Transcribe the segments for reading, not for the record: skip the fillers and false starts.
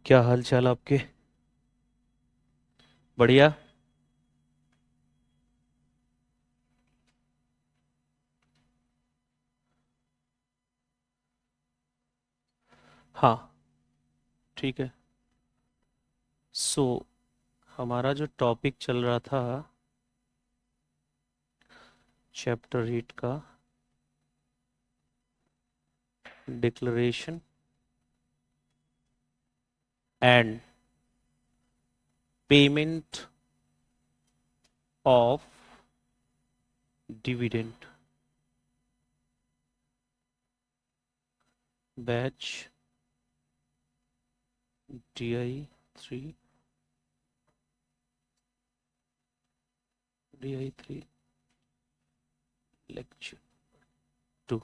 क्या हाल चाल आपके? बढ़िया। हाँ, ठीक है। सो हमारा जो टॉपिक चल रहा था चैप्टर 8 का, declaration and payment of dividend, batch DI 3, DI 3 lecture 2।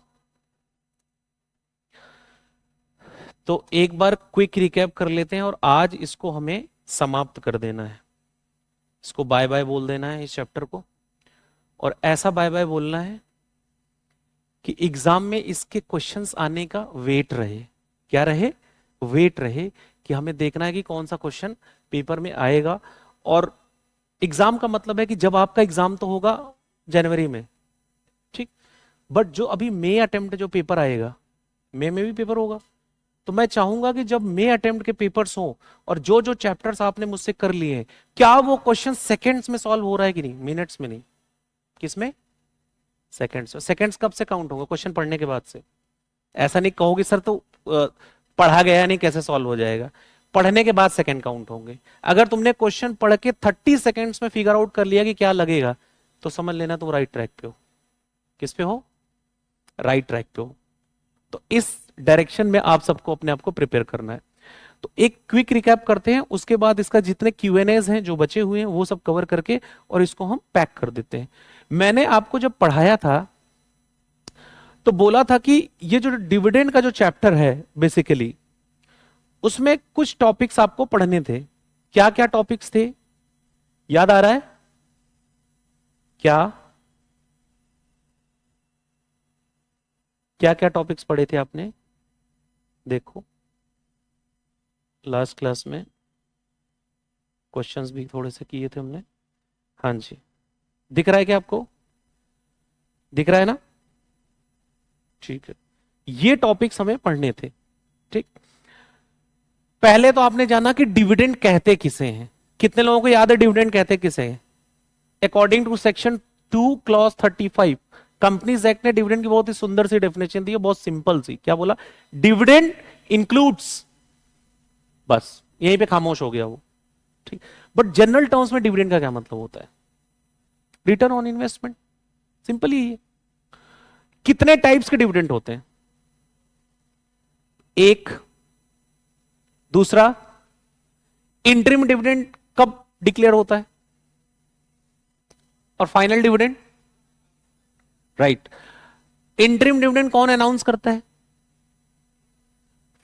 तो एक बार क्विक रिकैप कर लेते हैं और आज इसको हमें समाप्त कर देना है। इसको बाय बाय बोल देना है इस चैप्टर को, और ऐसा बाय बाय बोलना है कि एग्जाम में इसके क्वेश्चंस आने का वेट रहे। क्या रहे? वेट रहे कि हमें देखना है कि कौन सा क्वेश्चन पेपर में आएगा। और एग्जाम का मतलब है कि जब आपका एग्जाम तो होगा जनवरी में, ठीक, बट जो अभी मई अटेम्प्ट जो पेपर आएगा, मई में भी पेपर होगा, तो मैं चाहूंगा कि जब मई अटेम्प्ट के पेपर्स हो और जो जो चैप्टर्स आपने मुझसे कर लिए हैं, क्या वो क्वेश्चन सेकेंड्स में सॉल्व हो रहा है कि नहीं, मिनट्स में नहीं, किसमें? सेकेंड्स। सेकेंड्स कब से काउंट होंगे? क्वेश्चन पढ़ने के बाद से। ऐसा नहीं कहोगे सर तो पढ़ा गया नहीं, कैसे सॉल्व हो जाएगा? पढ़ने के बाद सेकंड काउंट होंगे। अगर तुमने क्वेश्चन पढ़ के 30 सेकेंड्स में फिगर आउट कर लिया कि क्या लगेगा, तो समझ लेना तुम राइट ट्रैक पे हो। किस पे हो? राइट ट्रैक पे हो। तो इस डायरेक्शन में आप सबको अपने आप को प्रिपेयर करना है। तो एक क्विक रिकैप करते हैं, उसके बाद इसका जितने Q&As हैं जो बचे हुए हैं वो सब कवर करके और इसको हम पैक कर देते हैं। मैंने आपको जब पढ़ाया था तो बोला था कि ये जो डिविडेंड का जो चैप्टर है बेसिकली, उसमें कुछ टॉपिक्स आपको पढ़ने थे। क्या क्या टॉपिक्स थे, याद आ रहा है क्या? क्या क्या टॉपिक्स पढ़े थे आपने? देखो, लास्ट क्लास में क्वेश्चंस भी थोड़े से किए थे हमने। हाँ जी, दिख रहा है क्या आपको? दिख रहा है ना? ठीक है, ये टॉपिक्स हमें पढ़ने थे। ठीक, पहले तो आपने जाना कि डिविडेंड कहते किसे हैं। कितने लोगों को याद है डिविडेंड कहते किसे हैं? According to section 2 clause 35 companies act ने डिविडेंड की बहुत ही सुंदर सी डेफिनेशन दी है, बहुत सिंपल सी। क्या बोला? डिविडेंड इंक्लूड्स, बस यहीं पे खामोश हो गया वो। ठीक, बट जनरल टर्म्स में डिविडेंड का क्या मतलब होता है? रिटर्न ऑन इन्वेस्टमेंट, सिंपल ही है। कितने टाइप्स के डिविडेंड होते हैं? एक। दूसरा, इंटरिम डिविडेंड कब डिक्लेयर होता है? और final dividend, right. Interim dividend कौन अनाउंस करता है?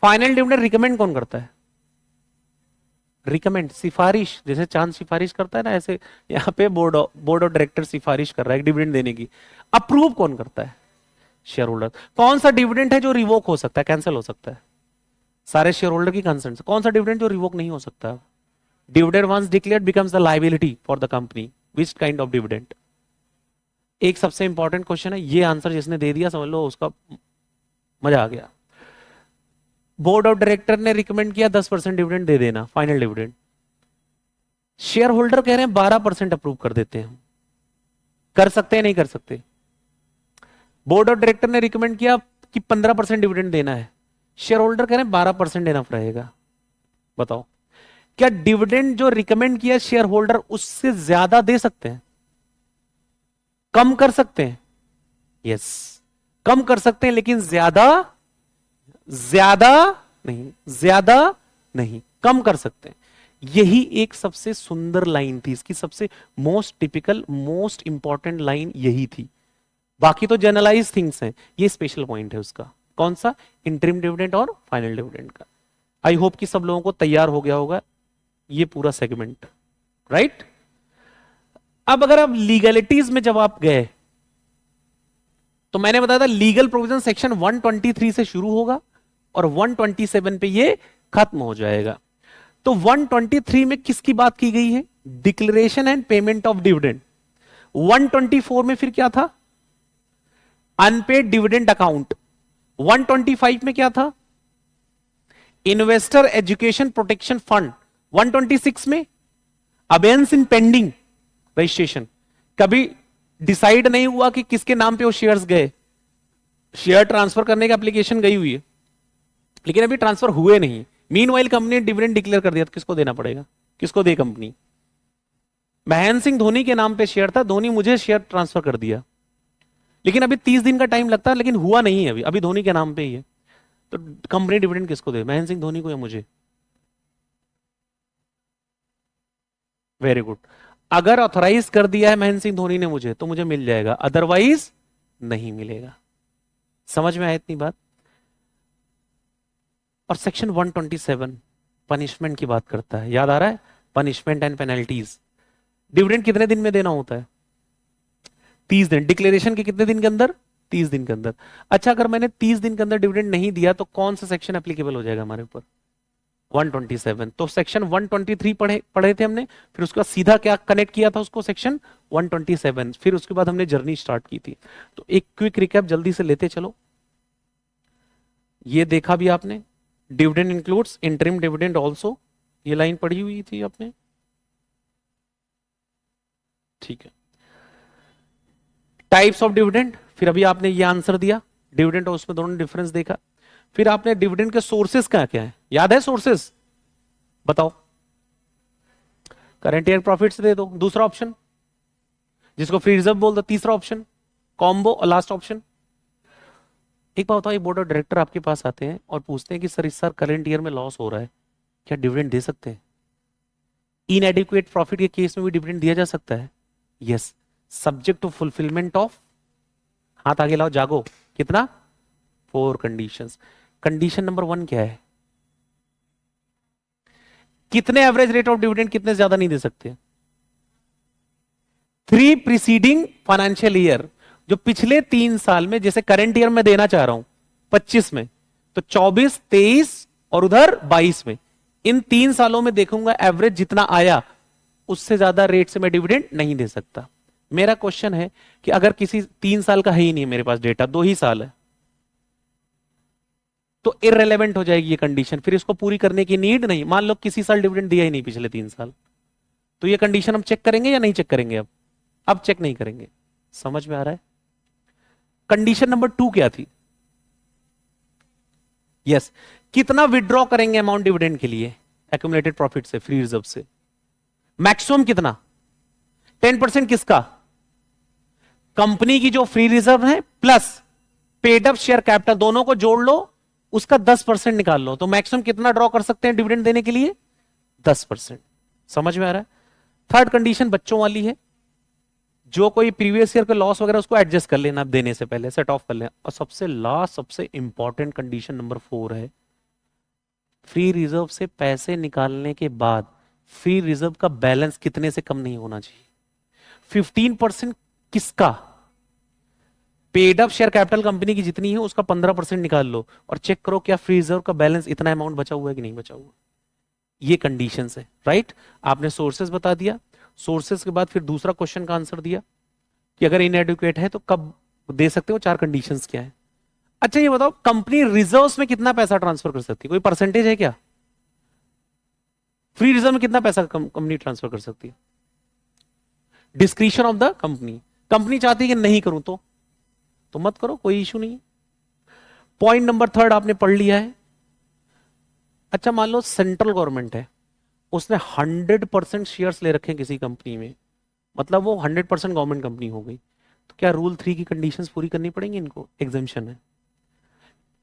फाइनल डिविडेंड रिकमेंड कौन करता है? रिकमेंड, सिफारिश, जैसे चांद सिफारिश करता है ना, ऐसे यहां पे बोर्ड ऑफ डायरेक्टर सिफारिश कर रहा है डिविडेंड देने की। अप्रूव कौन करता है? Share holder. कौन सा डिविडेंड है जो रिवोक हो सकता है, कैंसिल हो सकता है? सारे शेयर होल्डर की कंसेंट से। कौन सा डिविडेंड जो रिवोक नहीं हो सकता? Dividend once declared becomes the liability for the company. Which kind of dividend? एक सबसे इंपॉर्टेंट क्वेश्चन है, ये आंसर जिसने दे दिया समझ लो उसका मजा आ गया। बोर्ड ऑफ डायरेक्टर ने रिकमेंड किया 10% डिविडेंड दे देना, फाइनल डिविडेंड। शेयर होल्डर कह रहे हैं 12% अप्रूव कर देते हैं। कर सकते हैं नहीं कर सकते? बोर्ड ऑफ डायरेक्टर ने रिकमेंड किया कि 15% डिविडेंड देना है, शेयर होल्डर कह रहे हैं 12% इनफ रहेगा। बताओ, क्या डिविडेंड जो रिकमेंड किया शेयर होल्डर उससे ज्यादा दे सकते हैं? कम कर सकते हैं? यस, कम कर सकते हैं, लेकिन ज्यादा, ज्यादा नहीं, ज्यादा नहीं, कम कर सकते हैं। यही एक सबसे सुंदर लाइन थी इसकी, सबसे most typical most important line यही थी। बाकी तो जनरलाइज थिंग्स हैं, ये स्पेशल पॉइंट है उसका। कौन सा? इंटरिम डिविडेंड और फाइनल डिविडेंड का। आई होप कि सब लोगों को तैयार हो गया होगा ये पूरा सेगमेंट, राइट? अब अगर आप लीगलिटीज में जब आप गए, तो मैंने बताया था लीगल प्रोविजन सेक्शन 123 से शुरू होगा और 127 पे ये खत्म हो जाएगा। तो 123 में किसकी बात की गई है? Declaration and payment of dividend. 124 में फिर क्या था? Unpaid dividend account. 125 में क्या था? Investor education protection fund. 126 में अबेंस इन पेंडिंग रजिस्ट्रेशन। कभी डिसाइड नहीं हुआ कि किसके नाम पे वो शेयर्स गए, शेयर ट्रांसफर करने की एप्लीकेशन गई हुई है लेकिन अभी ट्रांसफर हुए नहीं। मीनवाइल कंपनी ने डिविडेंड डिक्लेयर कर दिया तो किसको देना पड़ेगा? किसको दे कंपनी? महेंद्र सिंह धोनी के नाम पे शेयर था, धोनी मुझे शेयर ट्रांसफर कर दिया, लेकिन अभी 30 दिन का टाइम लगता है, लेकिन हुआ नहीं है, अभी धोनी के नाम पे ही है, तो कंपनी डिविडेंड किसको दे? महेंद्र सिंह धोनी को या मुझे? Very good. अगर ऑथराइज कर दिया है महेंद्र सिंह धोनी ने मुझे तो मुझे मिल जाएगा, अदरवाइज नहीं मिलेगा। समझ में आया इतनी बात? और सेक्शन 127 पनिशमेंट की बात करता है, याद आ रहा है? Punishment and penalties. डिविडेंड कितने दिन में देना होता है? 30 दिन। डिक्लेरेशन के कितने दिन के अंदर? 30 दिन के अंदर। अच्छा, अगर मैंने 30 दिन के अंदर डिविडेंड नहीं दिया तो कौन सा सेक्शन एप्लीकेबल हो जाएगा हमारे ऊपर? 127। तो सेक्शन 123 पढ़े थे हमने, फिर उसके बाद सीधा क्या कनेक्ट किया था उसको? सेक्शन 127। फिर उसके बाद हमने जर्नी स्टार्ट की थी। तो एक क्विक रिकैप जल्दी से लेते चलो। ये देखा भी आपने, dividend includes interim dividend also, ये लाइन पढ़ी हुई थी आपने, ठीक है। टाइप्स ऑफ डिविडेंड, फिर अभी आपने ये आंसर दिया, डिविडेंड और उसमें दोनों डिफरेंस देखा। फिर आपने डिविडेंड के सोर्सेस क्या क्या है, याद है? सोर्सेस बताओ। करंट ईयर प्रॉफिट्स दे दो, दूसरा ऑप्शन जिसको फ्री रिजर्व बोल दो, तीसरा ऑप्शन कॉम्बो, और लास्ट ऑप्शन। एक बात बताओ, ये बोर्ड ऑफ डायरेक्टर आपके पास आते हैं और पूछते हैं कि सर इस साल करंट ईयर में लॉस हो रहा है, क्या डिविडेंड दे सकते हैं? इनएडिक्वेट प्रॉफिट के केस में भी डिविडेंड दिया जा सकता है? Yes, subject to fulfilment of, हाथ आगे लाओ, जागो, कितना? 4 कंडीशंस। कंडीशन नंबर 1 क्या है? कितने एवरेज रेट ऑफ डिविडेंड कितने ज्यादा नहीं दे सकते? 3 प्रीसीडिंग फाइनेंशियल ईयर, जो पिछले 3 साल में, जैसे करंट ईयर में देना चाह रहा हूं 25 में, तो 24, 23 और उधर 22 में, इन 3 सालों में देखूंगा एवरेज जितना आया उससे ज्यादा रेट से मैं डिविडेंड नहीं दे सकता। मेरा क्वेश्चन है कि अगर किसी 3 साल का है ही नहीं मेरे पास डेटा, 2 ही साल है, तो इररेलेवेंट हो जाएगी ये कंडीशन, फिर इसको पूरी करने की नीड नहीं। मान लो किसी साल डिविडेंड दिया ही नहीं पिछले 3 साल, तो ये कंडीशन हम चेक करेंगे या नहीं चेक करेंगे? अब चेक नहीं करेंगे। समझ में आ रहा है? कंडीशन नंबर 2 क्या थी? यस, कितना विड्रॉ करेंगे अमाउंट डिविडेंड के लिए एक्यूमुलेटेड प्रॉफिट से, फ्री रिजर्व से? मैक्सिमम कितना? 10% किसका? कंपनी की जो फ्री रिजर्व है plus paid up share capital, दोनों को जोड़ लो, उसका 10% निकाल लो, तो मैक्सिमम कितना ड्रॉ कर सकते हैं डिविडेंड देने के लिए? 10%। समझ में आ रहा है? थर्ड कंडीशन बच्चों वाली है, जो कोई प्रीवियस ईयर का लॉस वगैरह उसको एडजस्ट कर लेना देने से पहले, सेट ऑफ कर लेना। और सबसे लास्ट, सबसे इंपॉर्टेंट कंडीशन नंबर 4 है, फ्री रिजर्व से पैसे निकालने के बाद फ्री रिजर्व का बैलेंस कितने से कम नहीं होना चाहिए? 15% किसका? Paid up share capital company की जितनी है उसका 15% निकाल लो और चेक करो क्या फ्री रिजर्व का बैलेंस इतना अमाउंट बचा हुआ है कि नहीं बचा हुआ। ये कंडीशंस है, राइट? आपने सोर्सेस बता दिया, सोर्सेस के बाद फिर दूसरा क्वेश्चन का आंसर दिया कि अगर इनएडिक्वेट है तो कब दे सकते हो, 4 कंडीशंस क्या है। अच्छा ये बताओ, कंपनी रिजर्व्स में कितना पैसा ट्रांसफर कर सकती है? कोई परसेंटेज है क्या? फ्री रिजर्व में कितना पैसा कंपनी ट्रांसफर कर सकती है? Discretion of the company. Company चाहती है कि नहीं करूं तो मत करो, कोई इशू नहीं। पॉइंट नंबर 3 आपने पढ़ लिया है। अच्छा मान लो सेंट्रल गवर्नमेंट है, उसने 100% शेयर्स ले रखे हैं किसी कंपनी में, मतलब वो 100% गवर्नमेंट कंपनी हो गई, तो क्या रूल 3 की कंडीशंस पूरी करनी पड़ेंगी इनको? एग्जेम्पशन है।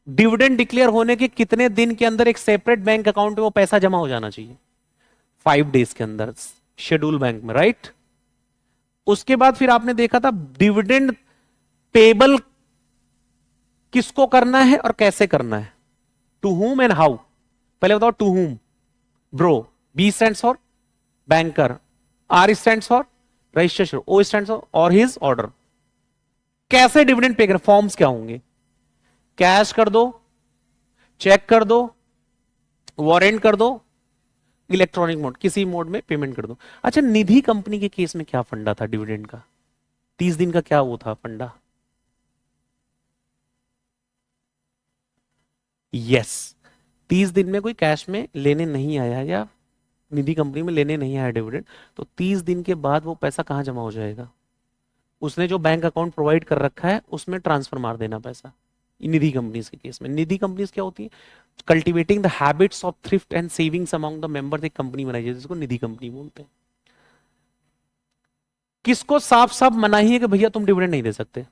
डिविडेंड डिक्लेयर होने के कितने दिन के अंदर एक सेपरेट बैंक अकाउंट में वो पैसा जमा हो जाना चाहिए? 5 डेज के अंदर, शेड्यूल बैंक में, राइट? उसके बाद फिर आपने देखा था डिविडेंड पेबल किसको करना है और कैसे करना है, टू हुम एंड हाउ। पहले बताओ to whom, bro, B stands for banker, R stands for registration, O stands for or his order. कैसे डिविडेंड पे कर, फॉर्म्स क्या होंगे? कैश कर दो, चेक कर दो, वारंट कर दो, इलेक्ट्रॉनिक मोड, किसी मोड में पेमेंट कर दो। अच्छा, निधि कंपनी के केस में क्या फंडा था डिविडेंड का? 30 दिन का क्या वो था फंडा? यस, 30 दिन में कोई कैश में लेने नहीं आया या निधि कंपनी में लेने नहीं आया डिविडेंड, तो 30 दिन के बाद वो पैसा कहां जमा हो जाएगा? उसने जो बैंक अकाउंट प्रोवाइड कर रखा है उसमें ट्रांसफर मार देना पैसा। निधि कंपनीज के केस में, निधि कंपनीज क्या होती है? Cultivating the habits of thrift and savings among the members, एक कंपनी बनाई जाती है जिसको निधि कंपनी बोलते हैं। किसको साफ साफ मना ही है कि भैया तुम डिविडेंड नहीं दे सकते?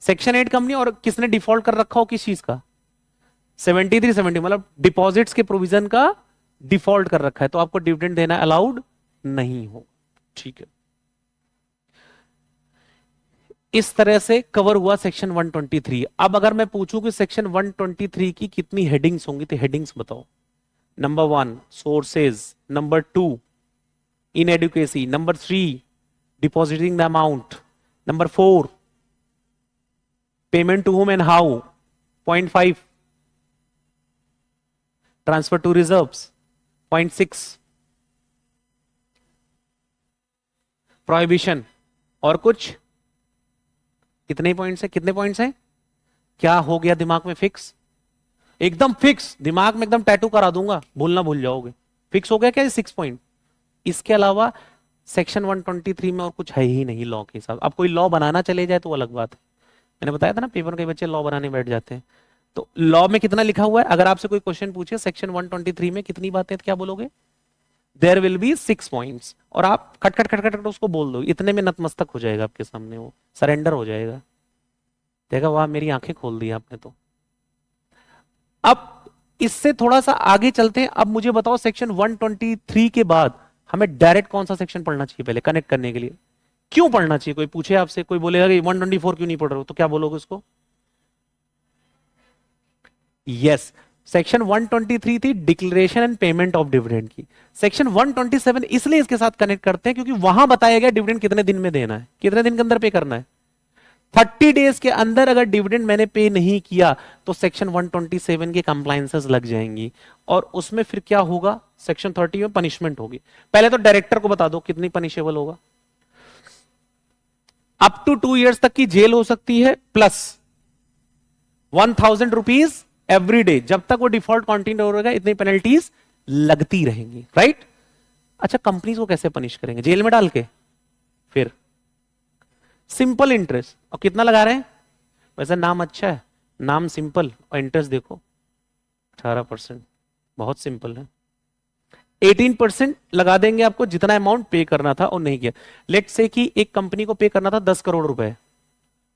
Section 8 company. और किसने डिफॉल्ट कर रखा हो किस चीज का? 7370, मतलब डिपॉजिट्स के प्रोविजन का डिफॉल्ट कर रखा है, तो आपको डिविडेंड देना अलाउड नहीं हो। ठीक है, इस तरह से कवर हुआ सेक्शन 123। अब अगर मैं पूछूं कि सेक्शन 123 की कितनी हेडिंग्स होंगी, तो हेडिंग्स बताओ। Number 1 sources, number 2 inadequacy, number 3 depositing the amount, number 4 payment to home and how, point 5 transfer to reserves, point 6 prohibition, और कुछ। कितने पॉइंट्स है? कितने पॉइंट्स हैं? क्या हो गया दिमाग में फिक्स? एकदम फिक्स, दिमाग में एकदम टैटू करा दूंगा, भूलना भूल जाओगे। फिक्स हो गया क्या? 6 पॉइंट। इसके अलावा सेक्शन 123 में और कुछ है ही नहीं लॉ के हिसाब। अब कोई लॉ बनाना चले जाए तो अलग बात है। मैंने बताया था ना, पेपर के बच्चे लॉ बनाने बैठ जाते हैं। तो लॉ में कितना लिखा हुआ है? अगर आपसे कोई क्वेश्चन पूछे सेक्शन 123 में कितनी बातें, तो क्या बोलोगे? There will be 6 points. और आप खट खट खट खट उसको बोल दो, इतने में नतमस्तक हो जाएगा आपके सामने, वो सरेंडर हो जाएगा। देखा, वाह मेरी आंखें खोल दी आपने तो। अब इससे थोड़ा सा आगे चलते हैं। अब मुझे बताओ सेक्शन 123 के बाद हमें डायरेक्ट कौन सा सेक्शन पढ़ना चाहिए पहले कनेक्ट करने के लिए? क्यों पढ़ना चाहिए? कोई पूछे आपसे, कोई बोलेगा कि 124 क्यों नहीं पढ़ रहे हो, तो क्या बोलोगे उसको? यस, सेक्शन 123 थी declaration and payment of dividend की। सेक्शन 127 इसलिए इसके साथ कनेक्ट करते हैं क्योंकि वहां बताया गया डिविडेंड कितने दिन में देना है, कितने दिन के अंदर पे करना है। 30 डेज के अंदर अगर डिविडेंड मैंने पे नहीं किया तो सेक्शन 127 के कंप्लायंसेस लग जाएंगी, और उसमें फिर क्या होगा? सेक्शन 30 में पनिशमेंट होगी। पहले तो डायरेक्टर को बता दो कितनी पनिशेबल होगा। अप टू 2 इयर्स तक की जेल हो सकती है, प्लस 1000 रुपीज एवरी डे। जब तक वो डिफॉल्ट कंटिन्यू रहेगा इतनी पेनल्टीज लगती रहेंगी, राइट? अच्छा, कंपनीज को कैसे पनिश करेंगे? जेल में डाल के? फिर सिंपल इंटरेस्ट। और कितना लगा रहे हैं? वैसे नाम अच्छा है, नाम सिंपल, और इंटरेस्ट देखो 18%, बहुत सिंपल है। 18% लगा देंगे आपको जितना अमाउंट पे करना था और नहीं किया। लेट्स से कि एक कंपनी को पे करना था 10 करोड़ रुपए,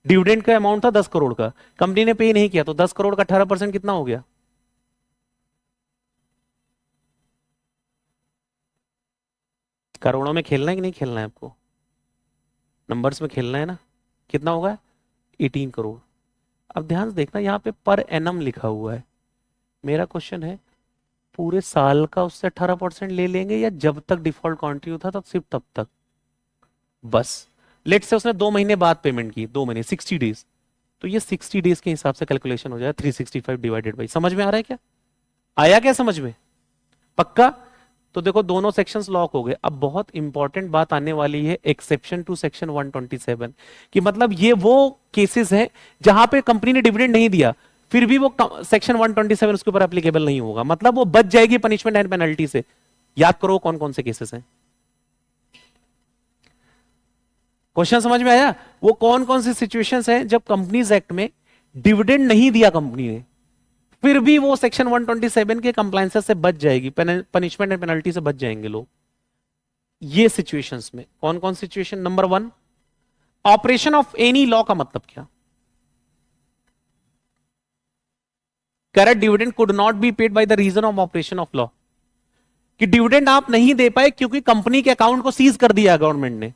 डिविडेंड का अमाउंट था 10 करोड़ का, कंपनी ने पे नहीं किया, तो 10 करोड़ का 18% कितना हो गया? करोड़ों में खेलना है कि नहीं खेलना है आपको? नंबर्स में खेलना है ना? कितना होगा? 18 करोड़। अब ध्यान से देखना, यहां पे पर एनम लिखा हुआ है। मेरा क्वेश्चन है, पूरे साल का उससे 18% ले लेंगे या जब तक डिफॉल्ट कंटिन्यू था तो सिर्फ तब तक? बस लेट से उसने 2 महीने बाद पेमेंट की, 2 महीने 60 डेज, तो ये 60 डेज के हिसाब से कैलकुलेशन हो जाए 365 डिवाइडेड बाई। समझ में आ रहा है क्या? आया क्या समझ में? पक्का? तो देखो दोनों सेक्शंस लॉक हो गए। अब बहुत इंपॉर्टेंट बात आने वाली है, एक्सेप्शन टू सेक्शन 127 कि मतलब ये वो केसेस हैं जहां पे कंपनी ने डिविडेंड नहीं दिया, फिर भी वो सेक्शन 127 उसके ऊपर एप्लीकेबल नहीं होगा, मतलब वो बच जाएगी पनिशमेंट एंड पेनल्टी से। याद करो कौन कौन से केसेस हैं। क्वेश्चन समझ में आया? वो कौन कौन सी सिचुएशंस हैं जब कंपनीज एक्ट में डिविडेंड नहीं दिया कंपनी ने, फिर भी वो सेक्शन 127 के कंप्लायंसेस से बच जाएगी, पनिशमेंट एंड पेनल्टी से बच जाएंगे लोग। ये सिचुएशंस में कौन कौन situation? Number 1, operation of any law का मतलब क्या? Correct, dividend could not be paid by the reason of operation of law, कि डिविडेंड आप नहीं दे पाए क्योंकि कंपनी के अकाउंट को सीज कर दिया गवर्नमेंट ने,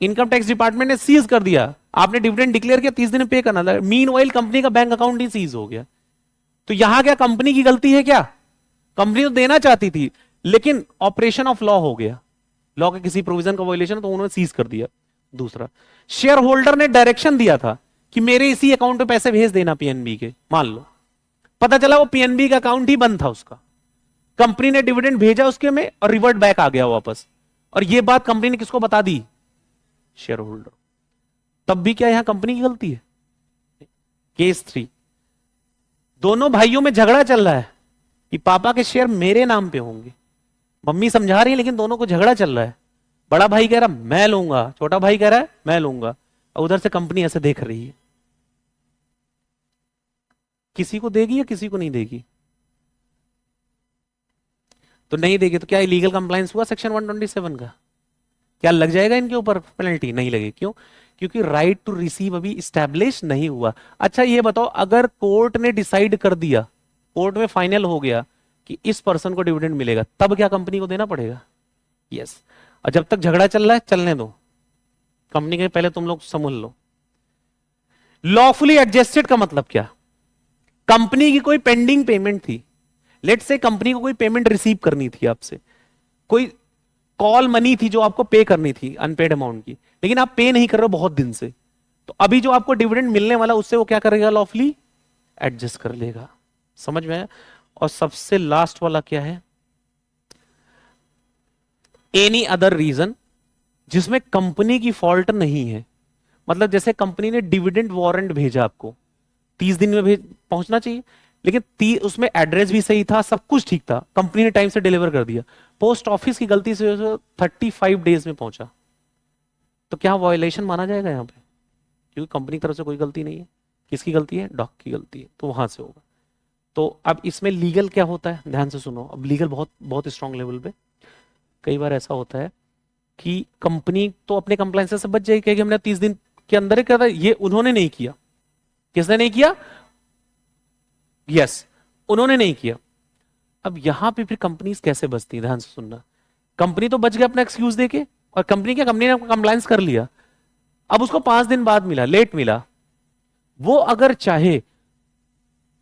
इनकम टैक्स डिपार्टमेंट ने सीज कर दिया। आपने डिविडेंड डिक्लेयर किया, 30 दिन में पे करना था, मीनवाइल कंपनी का बैंक अकाउंट ही सीज हो गया। तो यहां क्या कंपनी की गलती है क्या? कंपनी तो देना चाहती थी लेकिन ऑपरेशन ऑफ लॉ हो गया, लॉ के किसी प्रोविजन का वायलेशन, तो उन्होंने सीज कर दिया। दूसरा, शेयर होल्डर ने डायरेक्शन दिया था कि मेरे इसी अकाउंट पे पैसे भेज देना पीएनबी के, मान लो पता चला वो पीएनबी का अकाउंट ही बंद था उसका, कंपनी ने डिविडेंड भेजा उसके में और रिवर्ट बैक आ गया वापस, और ये बात कंपनी ने किसको बता दी? Share holder. तब भी क्या यहां कंपनी की गलती है? केस 3, दोनों भाइयों में झगड़ा चल रहा है कि पापा के शेयर मेरे नाम पे होंगे, मम्मी समझा रही है लेकिन दोनों को झगड़ा चल रहा है। बड़ा भाई कह रहा मैं लूंगा, छोटा भाई कह रहा है मैं लूंगा, और उधर से कंपनी ऐसे देख रही है, किसी को देगी या किसी को नहीं देगी? तो नहीं देगी तो क्या इलीगल कंप्लायंस हुआ सेक्शन 127 का? क्या लग जाएगा इनके ऊपर पेनल्टी? नहीं लगेगी। क्यों? क्योंकि राइट टू रिसीव अभी इस्टेब्लिश नहीं हुआ। अच्छा ये बताओ, अगर कोर्ट ने डिसाइड कर दिया, कोर्ट में फाइनल हो गया कि इस पर्सन को डिविडेंड मिलेगा, तब क्या कंपनी को देना पड़ेगा? यस। और जब तक झगड़ा चल रहा है चलने दो, कंपनी के पहले तुम लोग समझ लो। लॉफुली एडजस्टेड का मतलब क्या? कंपनी की कोई पेंडिंग पेमेंट थी, लेट्स से कंपनी को कोई पेमेंट रिसीव करनी थी आपसे, कोई कॉल मनी थी जो आपको पे करनी थी अनपेड अमाउंट की, लेकिन आप पे नहीं कर रहे हो बहुत दिन से, तो अभी जो आपको डिविडेंड मिलने वाला उससे वो क्या करेगा? लॉफुली एडजस्ट कर लेगा। समझ में आया? और सबसे लास्ट वाला क्या है? एनी अदर रीजन जिसमें कंपनी की फॉल्ट नहीं है। मतलब जैसे कंपनी ने डिविडेंड वारंट भेजा आपको, 30 दिन में पहुंचना चाहिए, लेकिन उसमें एड्रेस भी सही था, सब कुछ ठीक था, कंपनी ने टाइम से डिलीवर कर दिया, पोस्ट ऑफिस की गलती से 35 डेज में पहुंचा, तो क्या वायोलेशन माना जाएगा यहां पे? क्योंकि कंपनी की तरफ से कोई गलती नहीं है। किसकी गलती है? डॉक की गलती है, तो वहां से होगा। तो अब इसमें लीगल क्या होता है, ध्यान से सुनो। अब लीगल बहुत बहुत स्ट्रांग लेवल पे कई बार ऐसा होता है कि कंपनी तो अपने कंप्लायंस से बच जाएगी, कहेगी हमने 30 दिन के अंदर ही करा, ये उन्होंने नहीं किया। किसने नहीं किया? यस, उन्होंने नहीं किया। अब यहां पे फिर कंपनीज कैसे बचती है? ध्यान से सुनना। कंपनी तो बच गया अपना एक्सक्यूज देके, और कंपनी ने कंप्लायंस कर लिया, अब उसको 5 दिन बाद मिला, लेट मिला, वो अगर चाहे